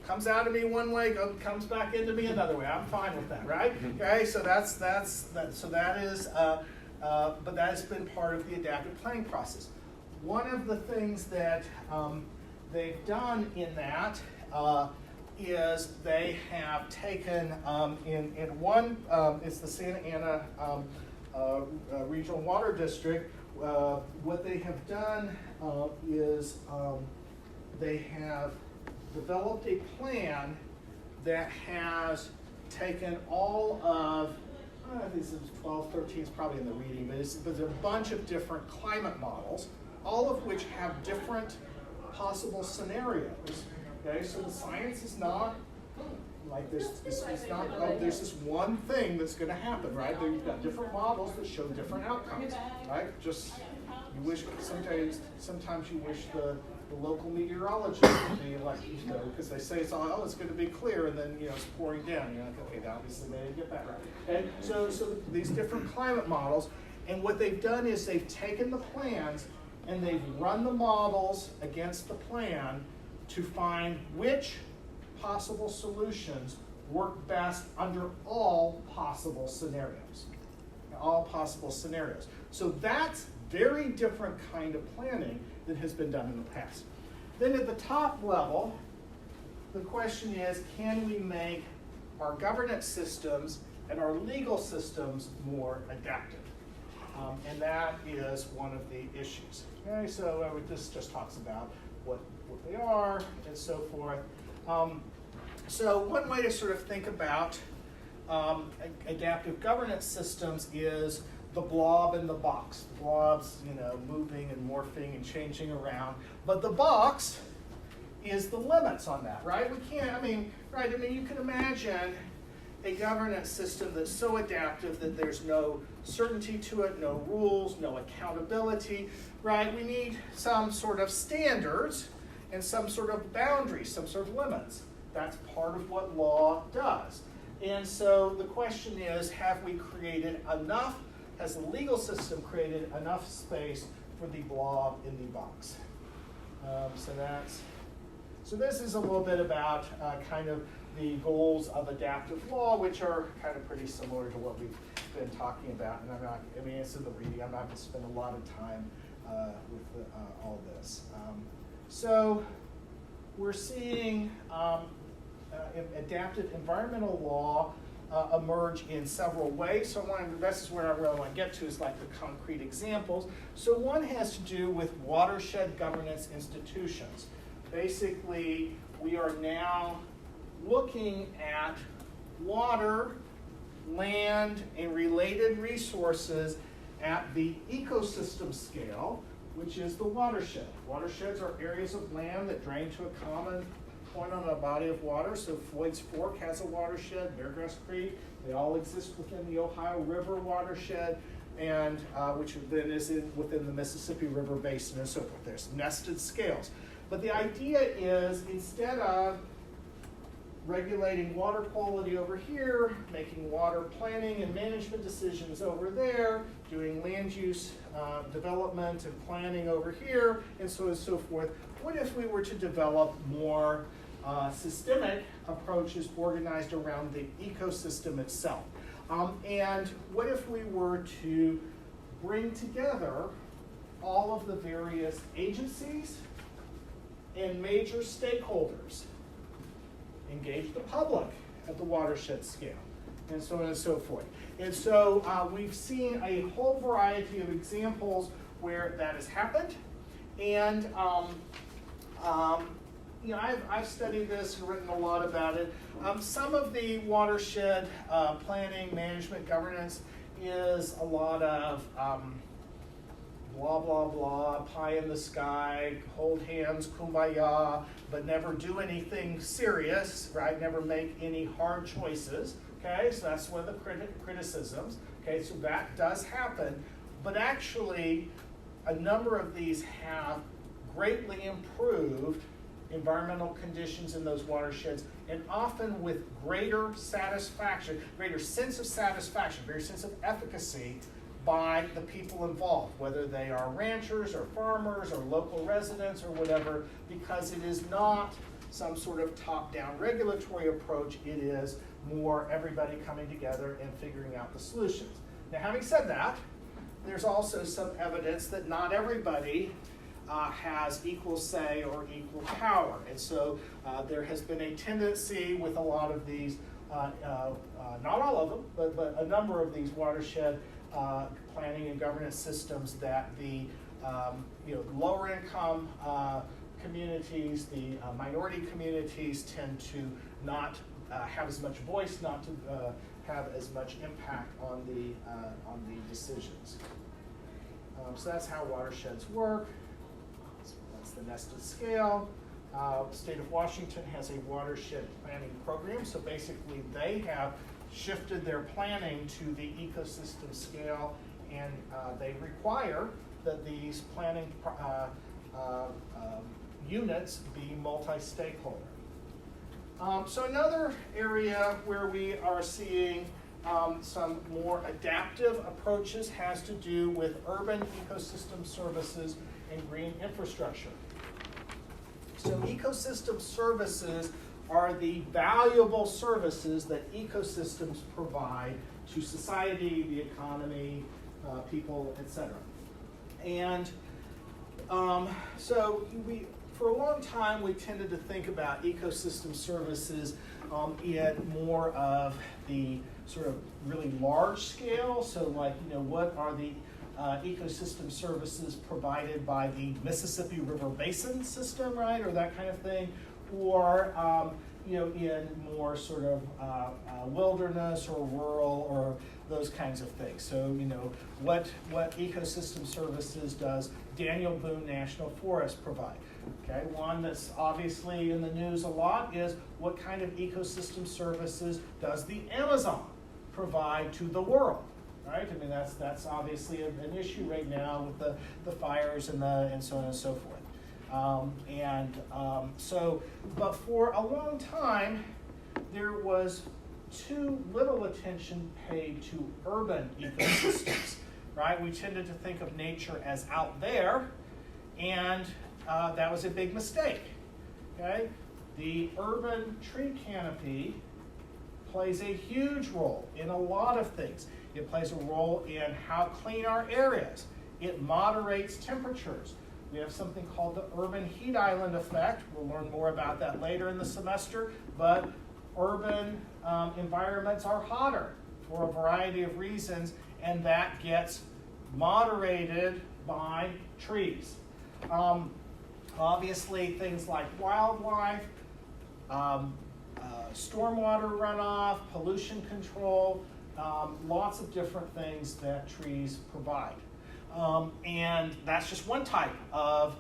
comes out of me one way, comes back into me another way. I'm fine with that, right? Okay, so but that has been part of the adaptive planning process. One of the things that they've done in that is they have taken it's the Santa Ana Regional Water District. What they have done is they have developed a plan that has taken all of, I think this is 12, 13 is probably in the reading, but there's a bunch of different climate models, all of which have different possible scenarios. Okay, so the science is not like there's this one thing that's going to happen, right? You've got different models that show different outcomes, right? Just you wish sometimes you wish the local meteorologist would be like, because they say it's going to be clear, and then it's pouring down. You're like, okay, obviously they didn't get that right. And so these different climate models, and what they've done is they've taken the plans and they've run the models against the plan to find which possible solutions work best under all possible scenarios. All possible scenarios. So that's very different kind of planning than has been done in the past. Then at the top level, the question is, can we make our governance systems and our legal systems more adaptive? And that is one of the issues. Okay, so this just talks about what they are and so forth. So one way to sort of think about adaptive governance systems is the blob and the box. The blob's, moving and morphing and changing around, but the box is the limits on that, right? You can imagine a governance system that's so adaptive that there's no certainty to it, no rules, no accountability, right? We need some sort of standards and some sort of boundaries, some sort of limits. That's part of what law does. And so the question is, have we created enough, has the legal system created enough space for the blob in the box? So this is a little bit about kind of the goals of adaptive law, which are kind of pretty similar to what we've been talking about. And it's in the reading. I'm not going to spend a lot of time with all this. So we're seeing adaptive environmental law emerge in several ways. So this is where I really want to get to, is like the concrete examples. So one has to do with watershed governance institutions. Basically, we are now looking at water, land, and related resources at the ecosystem scale, which is the watershed. Watersheds are areas of land that drain to a common point on a body of water. So Floyd's Fork has a watershed, Beargrass Creek, they all exist within the Ohio River watershed, and which then is within the Mississippi River Basin and so forth. There's nested scales. But the idea is, instead of regulating water quality over here, making water planning and management decisions over there, doing land use development and planning over here, and so on and so forth, what if we were to develop more systemic approaches organized around the ecosystem itself? And what if we were to bring together all of the various agencies and major stakeholders, engage the public at the watershed scale, and so on and so forth. And so we've seen a whole variety of examples where that has happened. And I've studied this and written a lot about it. Some of the watershed planning, management, governance is a lot of blah, blah, blah, pie in the sky, hold hands, kumbaya, but never do anything serious, right? Never make any hard choices, okay? So that's one of the criticisms, okay? So that does happen, but actually a number of these have greatly improved environmental conditions in those watersheds, and often with greater satisfaction, greater sense of satisfaction, greater sense of efficacy by the people involved, whether they are ranchers or farmers or local residents or whatever, because it is not some sort of top-down regulatory approach. It is more everybody coming together and figuring out the solutions. Now, having said that, there's also some evidence that not everybody has equal say or equal power. And so there has been a tendency with a lot of these, not all of them, but a number of these watershed planning and governance systems, that the lower income communities, the minority communities tend to not have as much voice, not to have as much impact on the decisions. So that's how watersheds work. That's the nested scale. The state of Washington has a watershed planning program. So basically they have shifted their planning to the ecosystem scale, and they require that these planning units be multi-stakeholder. So another area where we are seeing some more adaptive approaches has to do with urban ecosystem services and green infrastructure. So ecosystem services are the valuable services that ecosystems provide to society, the economy, people, etc. And so for a long time, we tended to think about ecosystem services in more of the sort of really large scale. So like, what are the ecosystem services provided by the Mississippi River Basin system, right? Or that kind of thing. Or, in more sort of wilderness or rural or those kinds of things. So, what ecosystem services does Daniel Boone National Forest provide? Okay, one that's obviously in the news a lot is what kind of ecosystem services does the Amazon provide to the world, right? I mean, that's obviously an issue right now with the fires and so on and so forth. But for a long time, there was too little attention paid to urban ecosystems, right? We tended to think of nature as out there, and that was a big mistake, okay? The urban tree canopy plays a huge role in a lot of things. It plays a role in how clean our air is. It moderates temperatures. We have something called the urban heat island effect. We'll learn more about that later in the semester, but urban environments are hotter for a variety of reasons, and that gets moderated by trees. Obviously, things like wildlife, stormwater runoff, pollution control, lots of different things that trees provide. And that's just one type of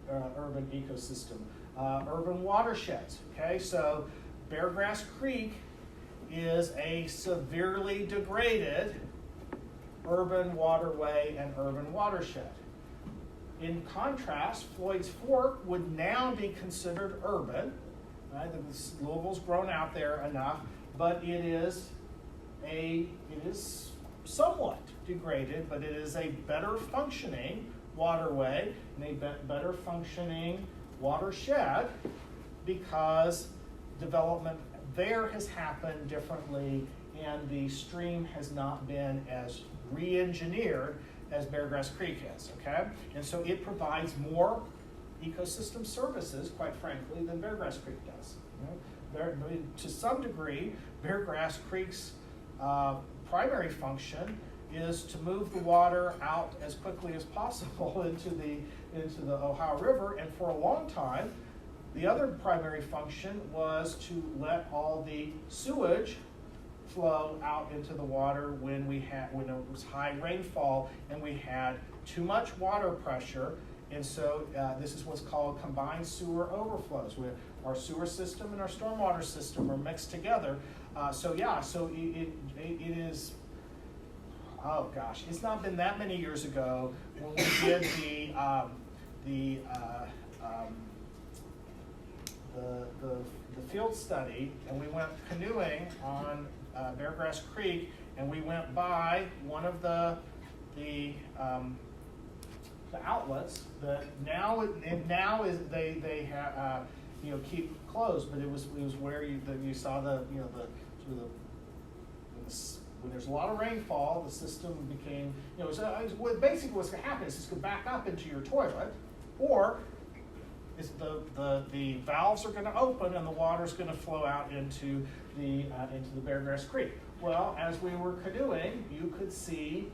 urban ecosystem. Urban watersheds, okay? So Beargrass Creek is a severely degraded urban waterway and urban watershed. In contrast, Floyd's Fork would now be considered urban, right? Louisville's grown out there enough, but it is somewhat degraded, but it is a better functioning waterway and a better functioning watershed because development there has happened differently and the stream has not been as re-engineered as Beargrass Creek is, okay? And so it provides more ecosystem services, quite frankly, than Beargrass Creek does. To some degree, Beargrass Creek's primary function is to move the water out as quickly as possible into the Ohio River, and for a long time, the other primary function was to let all the sewage flow out into the water when it was high rainfall and we had too much water pressure, and so this is what's called combined sewer overflows, where our sewer system and our stormwater system are mixed together. So it is. Oh gosh, it's not been that many years ago when we did the field study, and we went canoeing on Beargrass Creek, and we went by one of the outlets that now is they have keep closed, but it was where you saw when there's a lot of rainfall, the system became, basically what's going to happen is it's going to back up into your toilet, or is the valves are going to open and the water's going to flow out into the Beargrass Creek. Well, as we were canoeing, you could see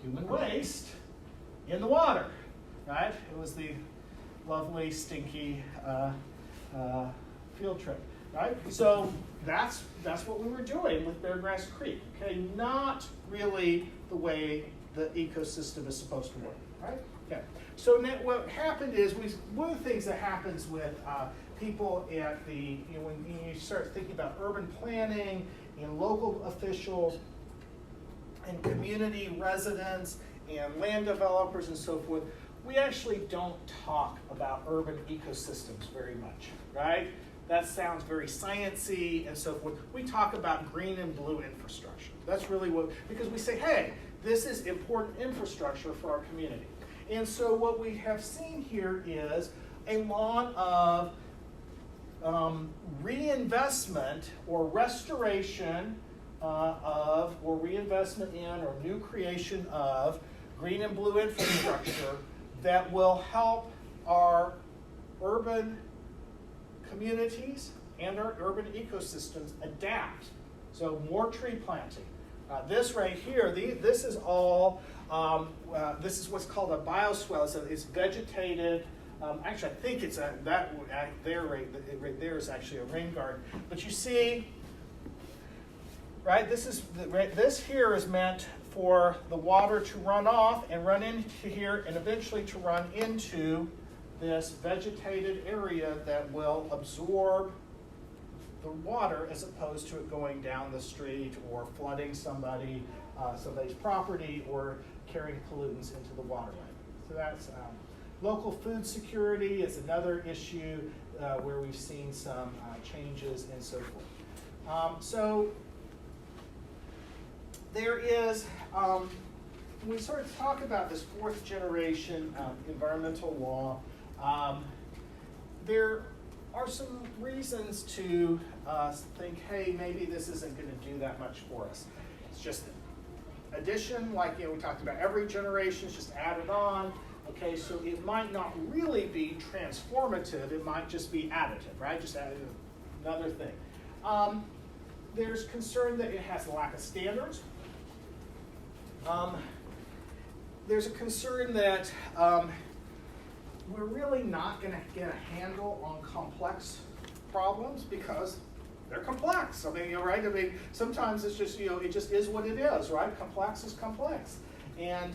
human waste in the water, right? It was the lovely, stinky field trip, right? So that's what we were doing with Beargrass Creek, okay? Not really the way the ecosystem is supposed to work, right? Okay. So now what happened is, one of the things that happens with people at when you start thinking about urban planning and local officials and community residents and land developers and so forth, we actually don't talk about urban ecosystems very much, right? That sounds very sciencey and so forth. We talk about green and blue infrastructure. That's really because we say, hey, this is important infrastructure for our community. And so what we have seen here is a lot of reinvestment or restoration or reinvestment in or new creation of green and blue infrastructure that will help our urban communities and our urban ecosystems adapt. So more tree planting. This right here, this is all, this is what's called a bioswale. So it's vegetated. Actually, I think it's right there is actually a rain garden. But you see, right? This here is meant for the water to run off and run into here and eventually to run into this vegetated area that will absorb the water as opposed to it going down the street or flooding somebody's property or carrying pollutants into the waterway. So that's local food security is another issue where we've seen some changes and so forth. So there is, when we sort of talk about this fourth generation environmental law, there are some reasons to think, hey, maybe this isn't going to do that much for us. It's just addition, like we talked about, every generation is just added on. Okay, so it might not really be transformative. It might just be additive, right? Just added another thing. There's concern that it has a lack of standards. There's a concern that we're really not going to get a handle on complex problems because they're complex. I mean, right? I mean, sometimes it's just, it just is what it is, right? Complex is complex. And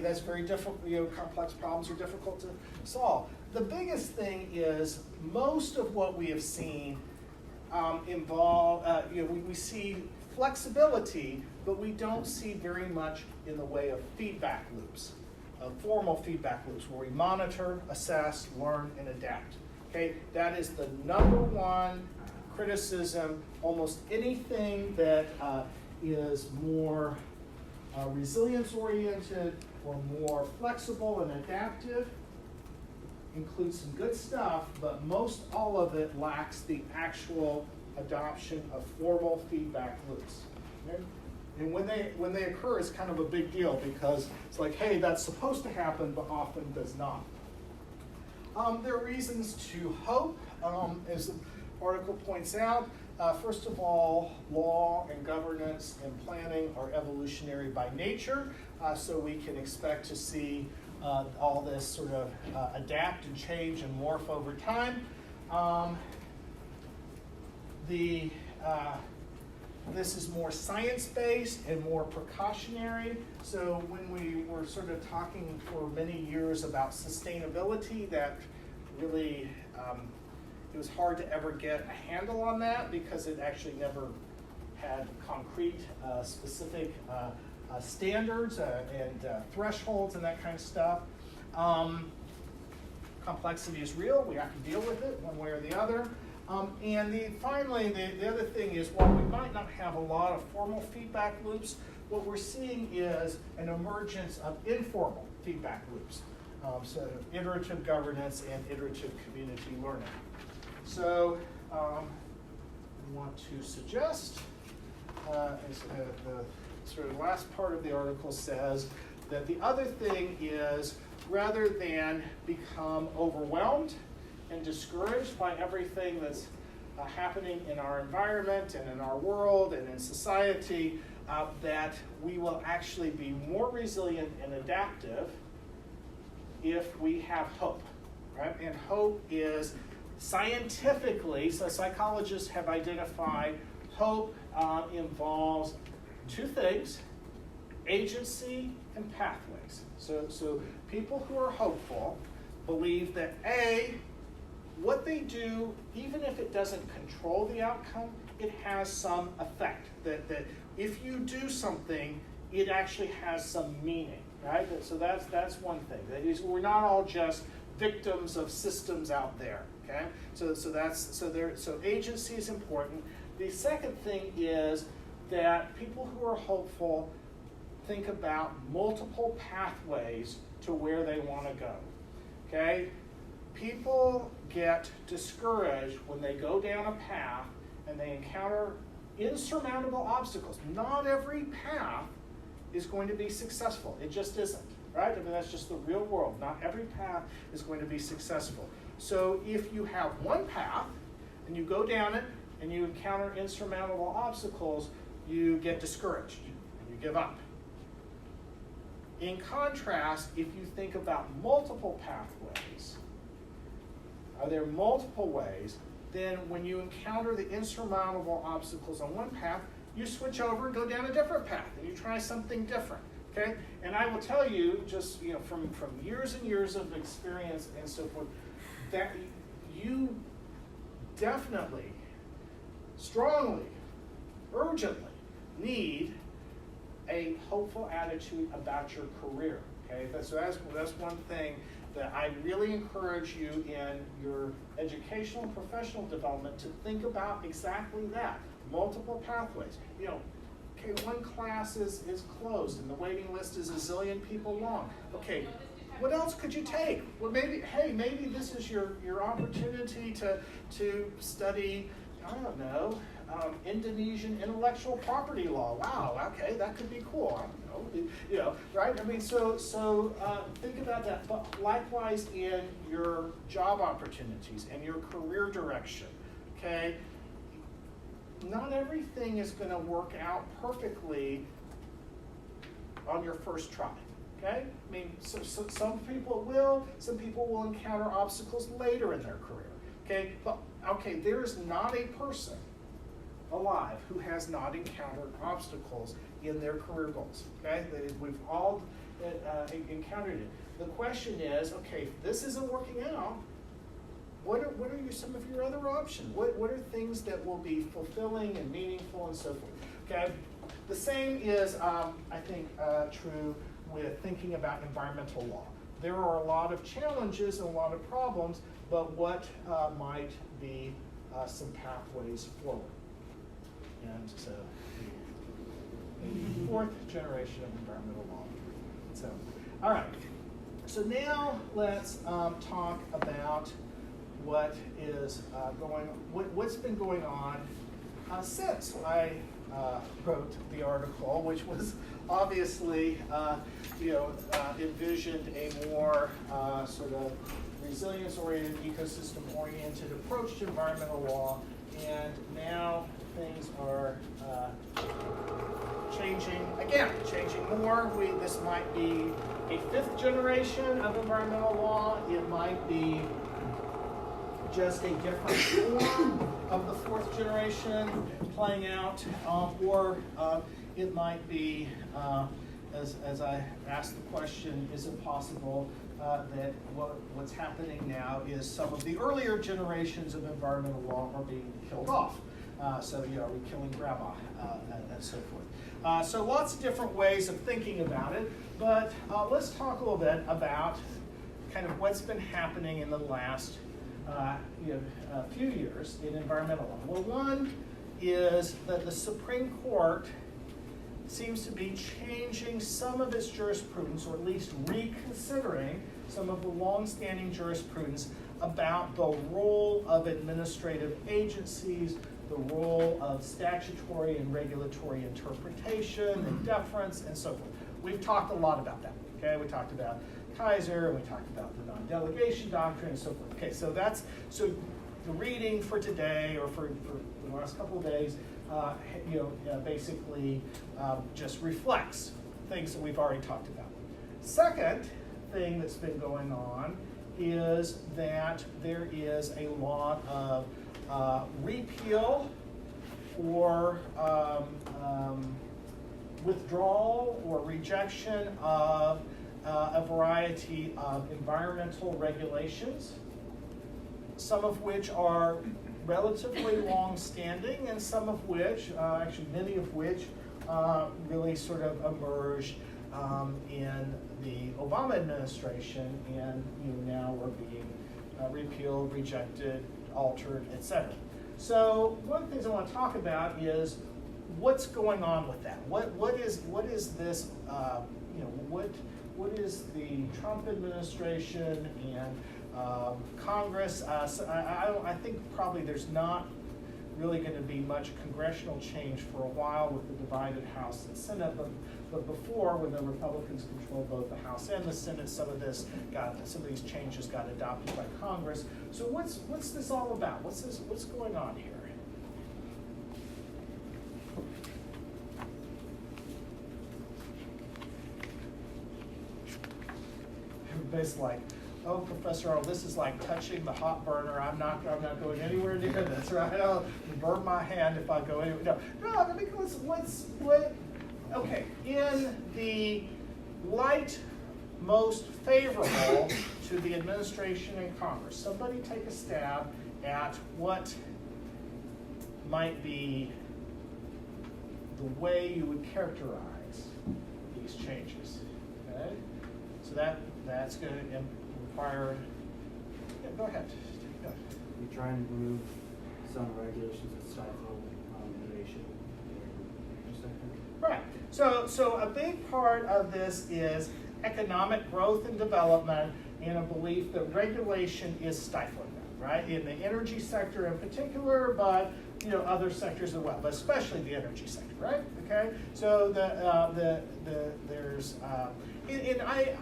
that's very difficult, complex problems are difficult to solve. The biggest thing is most of what we have seen involve, we see flexibility, but we don't see very much in the way of feedback loops, formal feedback loops where we monitor, assess, learn, and adapt. Okay, that is the number one criticism. Almost anything that is more resilience-oriented or more flexible and adaptive includes some good stuff, but most all of it lacks the actual adoption of formal feedback loops. Okay? And when they occur, it's kind of a big deal because it's like, hey, that's supposed to happen, but often does not. There are reasons to hope, as the article points out. First of all, law and governance and planning are evolutionary by nature, so we can expect to see all this sort of adapt and change and morph over time. This is more science-based and more precautionary. So when we were sort of talking for many years about sustainability, that really it was hard to ever get a handle on that because it actually never had concrete, specific standards and thresholds and that kind of stuff. Complexity is real. We have to deal with it one way or the other. And finally, the other thing is, while we might not have a lot of formal feedback loops, what we're seeing is an emergence of informal feedback loops. So iterative governance and iterative community learning. So I want to suggest, as the sort of last part of the article says, that the other thing is, rather than become overwhelmed and discouraged by everything that's happening in our environment and in our world and in society, that we will actually be more resilient and adaptive if we have hope, right? And hope is scientifically, so psychologists have identified hope involves two things: agency and pathways. So people who are hopeful believe that A, what they do, even if it doesn't control the outcome, it has some effect. That if you do something, it actually has some meaning, right? So that's one thing. That is, we're not all just victims of systems out there. Okay, so agency is important. The second thing is that people who are hopeful think about multiple pathways to where they want to go. Okay, people get discouraged when they go down a path and they encounter insurmountable obstacles. Not every path is going to be successful. It just isn't, right? I mean, that's just the real world. Not every path is going to be successful. So if you have one path and you go down it and you encounter insurmountable obstacles, you get discouraged and you give up. In contrast, if you think about multiple pathways, are there multiple ways, then when you encounter the insurmountable obstacles on one path, you switch over and go down a different path, and you try something different. Okay, and I will tell you, just from years and years of experience and so forth, that you definitely, strongly, urgently need a hopeful attitude about your career. Okay, so that's one thing that I really encourage you in your educational and professional development to think about exactly that. Multiple pathways. Okay, one class is closed and the waiting list is a zillion people long. Okay, what else could you take? Well, maybe this is your opportunity to study, I don't know, Indonesian intellectual property law. Wow, okay, that could be cool. I don't know, right? I mean, so think about that. But likewise in your job opportunities and your career direction, okay? Not everything is going to work out perfectly on your first try. Okay? I mean, so some people will. Some people will encounter obstacles later in their career. Okay? But okay, there is not a person alive who has not encountered obstacles in their career goals. Okay? We've all encountered it. The question is, okay, if this isn't working out, what are some of your other options? What are things that will be fulfilling and meaningful and so forth? Okay? The same is, I think, true with thinking about environmental law. There are a lot of challenges and a lot of problems, but what might be some pathways forward? And so, the fourth generation of environmental law. So, all right. So now let's talk about what is what's been going on since I wrote the article, which was obviously envisioned a more sort of resilience-oriented, ecosystem-oriented approach to environmental law, and now things are changing more. This might be a fifth generation of environmental law. It might be just a different form of the fourth generation playing out, or it might be, as I asked the question, is it possible that what's happening now is some of the earlier generations of environmental law are being killed off? So, are we killing grandma and so forth? So lots of different ways of thinking about it, but let's talk a little bit about kind of what's been happening in the last few years in environmental law. Well, one is that the Supreme Court seems to be changing some of its jurisprudence, or at least reconsidering some of the long-standing jurisprudence about the role of administrative agencies, the role of statutory and regulatory interpretation and deference, and so forth. We've talked a lot about that. Okay, we talked about Kaiser, and we talked about the non-delegation doctrine, and so forth. Okay, so the reading for today, or for the last couple of days, basically just reflects things that we've already talked about. Second thing that's been going on is that there is a lot of repeal or withdrawal or rejection of a variety of environmental regulations, some of which are relatively long-standing, and some of which, actually many of which, really sort of emerged in the Obama administration, and now are being repealed, rejected, altered, etc. So one of the things I want to talk about is what's going on with that. What is this? What is the Trump administration and Congress? I think probably there's not really going to be much congressional change for a while with the divided House and Senate, but before, when the Republicans controlled both the House and the Senate, some of these changes got adopted by Congress. So what's this all about? What's going on here? Everybody's like, oh, Professor, this is like touching the hot burner. I'm not going anywhere near this, right? I'll burn my hand if I go anywhere. No, I mean, okay, in the light most favorable to the administration and Congress, somebody take a stab at what might be the way you would characterize these changes. Okay, so that's going to require. Yeah, go ahead. We try and remove some regulations that stifle innovation in the energy sector. Right. So a big part of this is economic growth and development, and a belief that regulation is stifling them, right? In the energy sector in particular, but other sectors as well, but especially the energy sector, right? Okay. So there's and I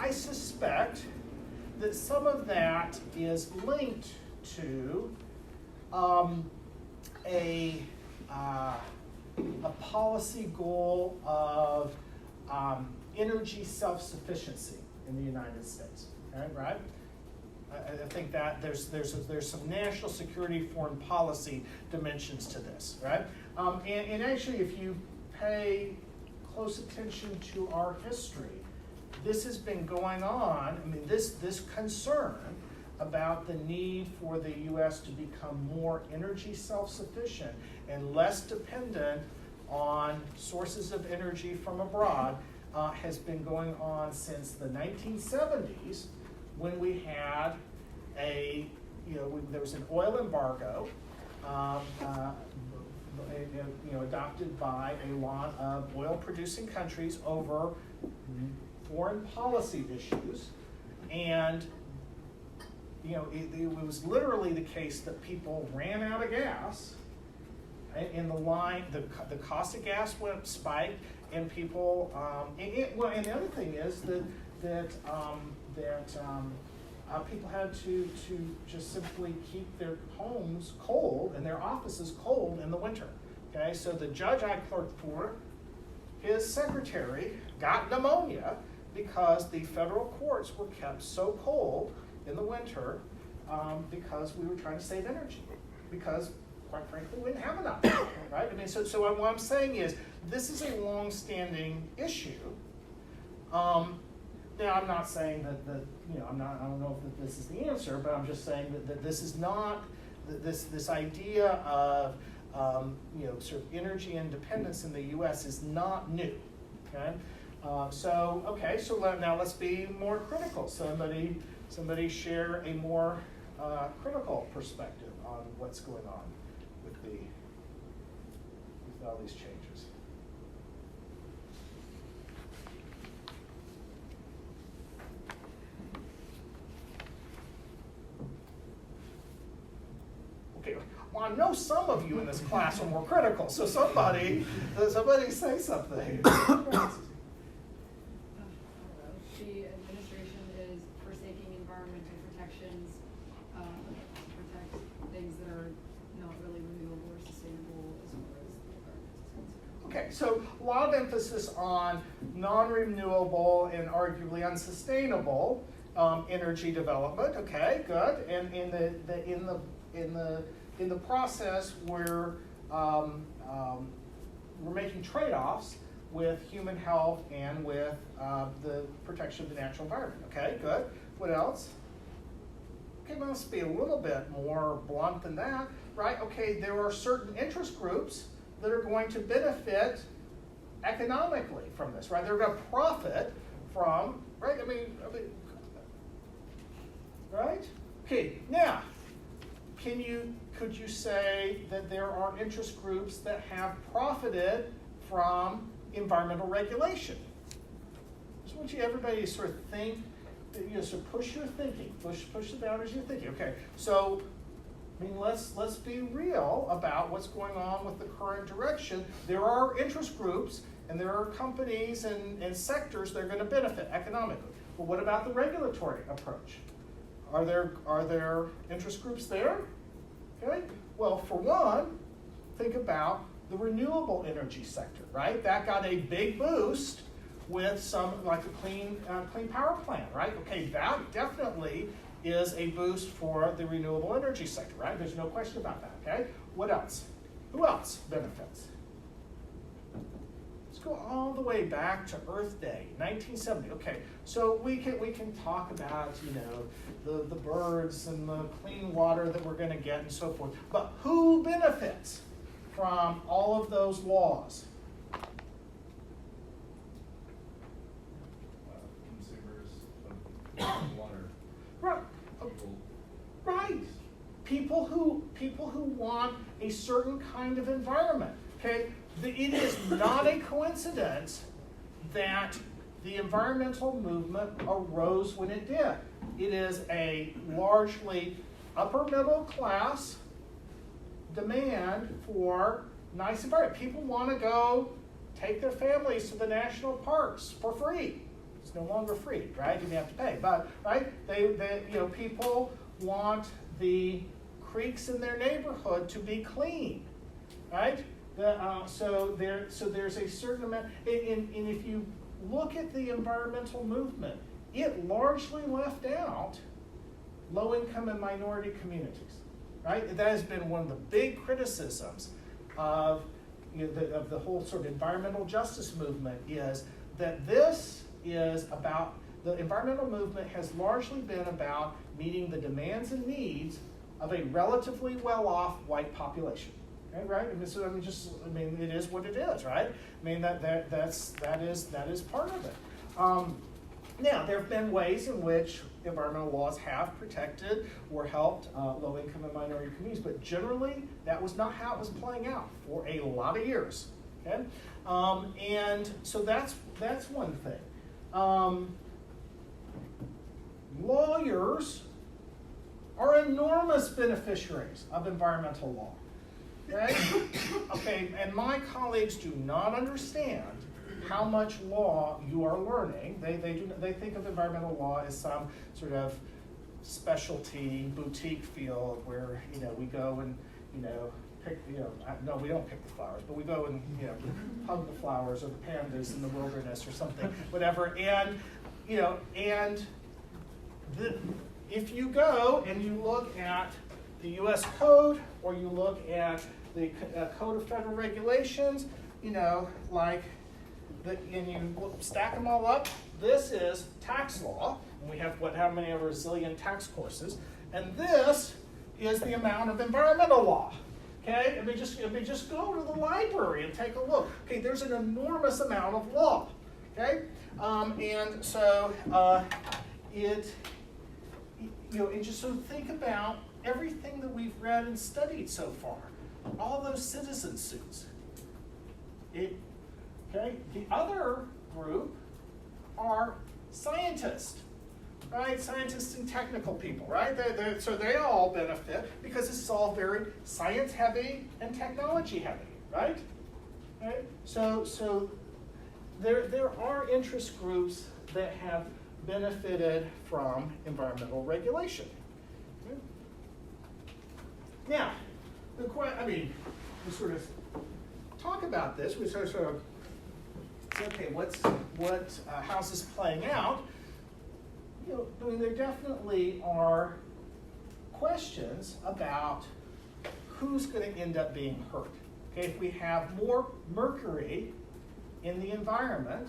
suspect that some of that is linked to a policy goal of energy self-sufficiency in the United States. Okay, right? I think that there's some national security, foreign policy dimensions to this, right? And actually, if you pay close attention to our history, this has been going on. I mean, this concern about the need for the U.S. to become more energy self-sufficient and less dependent on sources of energy from abroad has been going on since the 1970s, when we had there was an oil embargo adopted by a lot of oil-producing countries over foreign policy issues, and it was literally the case that people ran out of gas. In the line, the cost of gas spiked, and people. And the other thing is that people had to just simply keep their homes cold and their offices cold in the winter. Okay, so the judge I clerked for, his secretary got pneumonia because the federal courts were kept so cold in the winter because we were trying to save energy, because quite frankly we didn't have enough, right? I mean, so what I'm saying is this is a long-standing issue. Now, I'm not saying that I don't know if this is the answer, but I'm just saying that this is not this idea of sort of energy independence in the U.S. is not new. Okay, so now let's be more critical. Somebody share a more critical perspective on what's going on with all these changes. Well, I know some of you in this class are more critical, so somebody say something. The administration is forsaking environmental protections to protect things that are not really renewable or sustainable as far as the environment is concerned. Okay, so a lot of emphasis on non-renewable and arguably unsustainable energy development. Okay, good. And in the process, we're making trade-offs with human health and with the protection of the natural environment. Okay, good. What else? Okay, well, let's be a little bit more blunt than that, right? Okay, there are certain interest groups that are going to benefit economically from this, right? They're going to profit from, right? I mean, right? Okay, now, could you say that there are interest groups that have profited from environmental regulation? I just want everybody to sort of think, so push your thinking, push the boundaries of your thinking. Okay, so I mean, let's be real about what's going on with the current direction. There are interest groups and there are companies and sectors that are going to benefit economically. But what about the regulatory approach? Are there interest groups there? Okay. Well, for one, think about the renewable energy sector, right? That got a big boost with some, like a clean power plant, right? Okay, that definitely is a boost for the renewable energy sector, right? There's no question about that, okay? What else? Who else benefits? Let's go all the way back to Earth Day, 1970. Okay, so we can talk about, you know, the birds and the clean water that we're going to get and so forth. But who benefits from all of those laws? Consumers of water. Right. People. Right. People who want a certain kind of environment. Okay. It is not a coincidence that the environmental movement arose when it did. It is a largely upper middle class demand for nice environment. People want to go take their families to the national parks for free. It's no longer free, right? You have to pay, but right? They you know, people want the creeks in their neighborhood to be clean, right? So there's a certain amount, and if you look at the environmental movement, it largely left out low-income and minority communities, right? That has been one of the big criticisms of, you know, of the whole sort of environmental justice movement, is that this is about, the environmental movement has largely been about meeting the demands and needs of a relatively well-off white population. Okay, right? I mean, it is what it is, right? I mean, that is part of it. Now, there have been ways in which environmental laws have protected or helped low-income and minority communities, but generally, that was not how it was playing out for a lot of years. Okay, and so that's one thing. Lawyers are enormous beneficiaries of environmental law. Okay? Okay, and my colleagues do not understand how much law you are learning. They think of environmental law as some sort of specialty boutique field where, you know, we go and, you know, pick, you know, no, we don't pick the flowers, but we go and, you know, hug the flowers or the pandas in the wilderness or something, whatever. And, you know, and if you go and you look at the U.S. Code, or you look at the Code of Federal Regulations, you know, like, and you stack them all up, this is tax law, and we have, how many of our zillion tax courses, and this is the amount of environmental law. Okay, and we just go to the library and take a look. Okay, there's an enormous amount of law. Okay, and so and just so think about everything that we've read and studied so far, all those citizen suits. Okay, the other group are scientists, right? Scientists and technical people, right? So they all benefit because this is all very science heavy and technology heavy, right? Okay? So there are interest groups that have benefited from environmental regulation. Okay? Now, we sort of talk about this. We sort of say, okay, how's this playing out? You know, I mean, there definitely are questions about who's going to end up being hurt. Okay, if we have more mercury in the environment,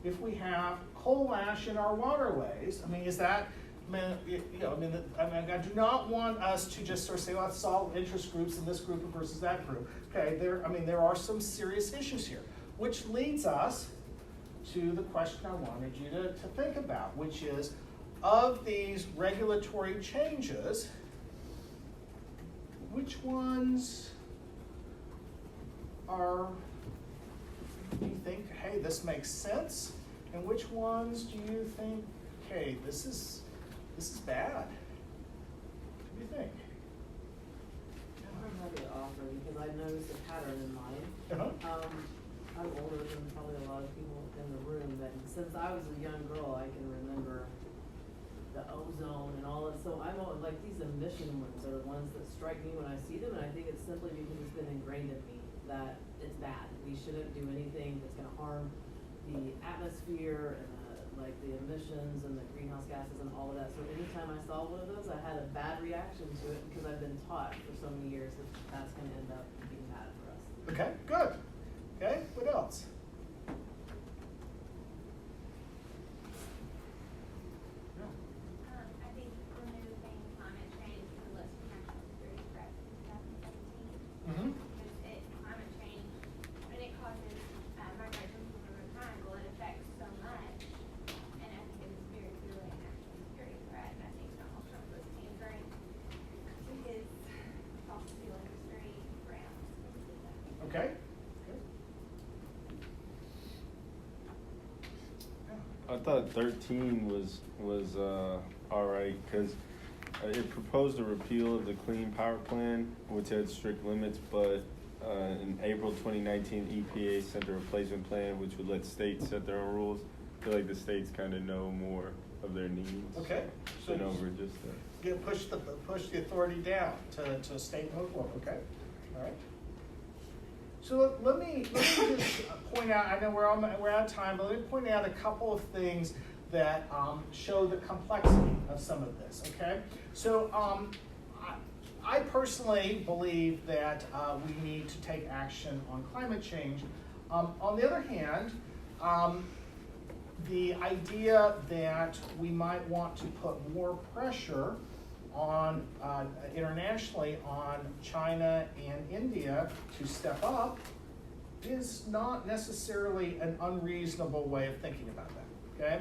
if we have coal ash in our waterways, I mean, is that? I do not want us to just sort of say, well, let's solve interest groups in this group versus that group. Okay, there are some serious issues here, which leads us to the question I wanted you to think about, which is, of these regulatory changes, which ones do you think, hey, this makes sense? And which ones do you think, hey, this is bad? What do you think? I don't have to offer because I've noticed a pattern in mine. I'm older than probably a lot of people in the room, but since I was a young girl, I can remember the ozone and all that. So I'm like, these emission ones are the ones that strike me when I see them, and I think it's simply because it's been ingrained in me that it's bad. We shouldn't do anything that's going to harm the atmosphere and like the emissions and the greenhouse gases and all of that. So anytime I saw one of those, I had a bad reaction to it because I've been taught for so many years that that's going to end up being bad for us. Okay, good. Okay, what else? I think removing climate change from the list of national security threats in 2017. Mm-hmm. Because climate change, when it causes migration from the River Triangle, it affects so much. And I think it's very clearly a national security threat. And I think Donald Trump was pandering to his fossil fuel industry grounds. Okay. I thought 13 was all right because it proposed a repeal of the Clean Power Plan, which had strict limits, but in April 2019, EPA sent a replacement plan, which would let states set their own rules. I feel like the states kind of know more of their needs. Okay. So Than over just push the authority down to state and local. Okay. All right. So let me just point out, I know we're out of time, but let me point out a couple of things that show the complexity of some of this, okay? So I personally believe that we need to take action on climate change. On the other hand, the idea that we might want to put more pressure on internationally on China and India to step up is not necessarily an unreasonable way of thinking about that. Okay,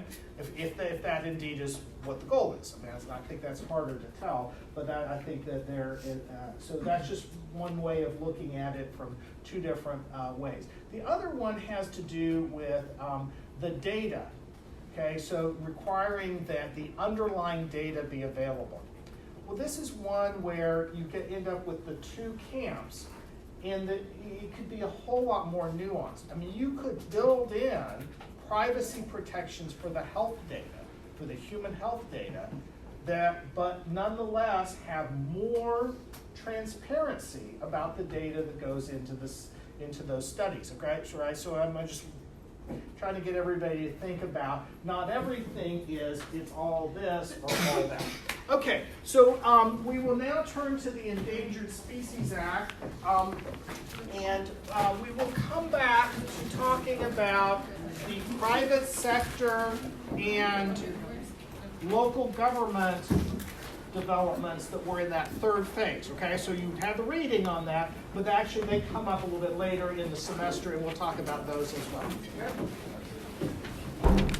if that indeed is what the goal is. I mean, I think that's harder to tell, but I think that there is, so that's just one way of looking at it from two different ways. The other one has to do with the data. Okay, so requiring that the underlying data be available. Well, this is one where you could end up with the two camps, and that it could be a whole lot more nuanced. I mean, you could build in privacy protections for the health data, for the human health data, but nonetheless have more transparency about the data that goes into those studies. Okay, so I'm just trying to get everybody to think about not everything is it's all this or all that. Okay, so we will now turn to the Endangered Species Act, and we will come back to talking about the private sector and local government developments that were in that third phase. Okay, so you had the reading on that, but actually they come up a little bit later in the semester, and we'll talk about those as well. Okay?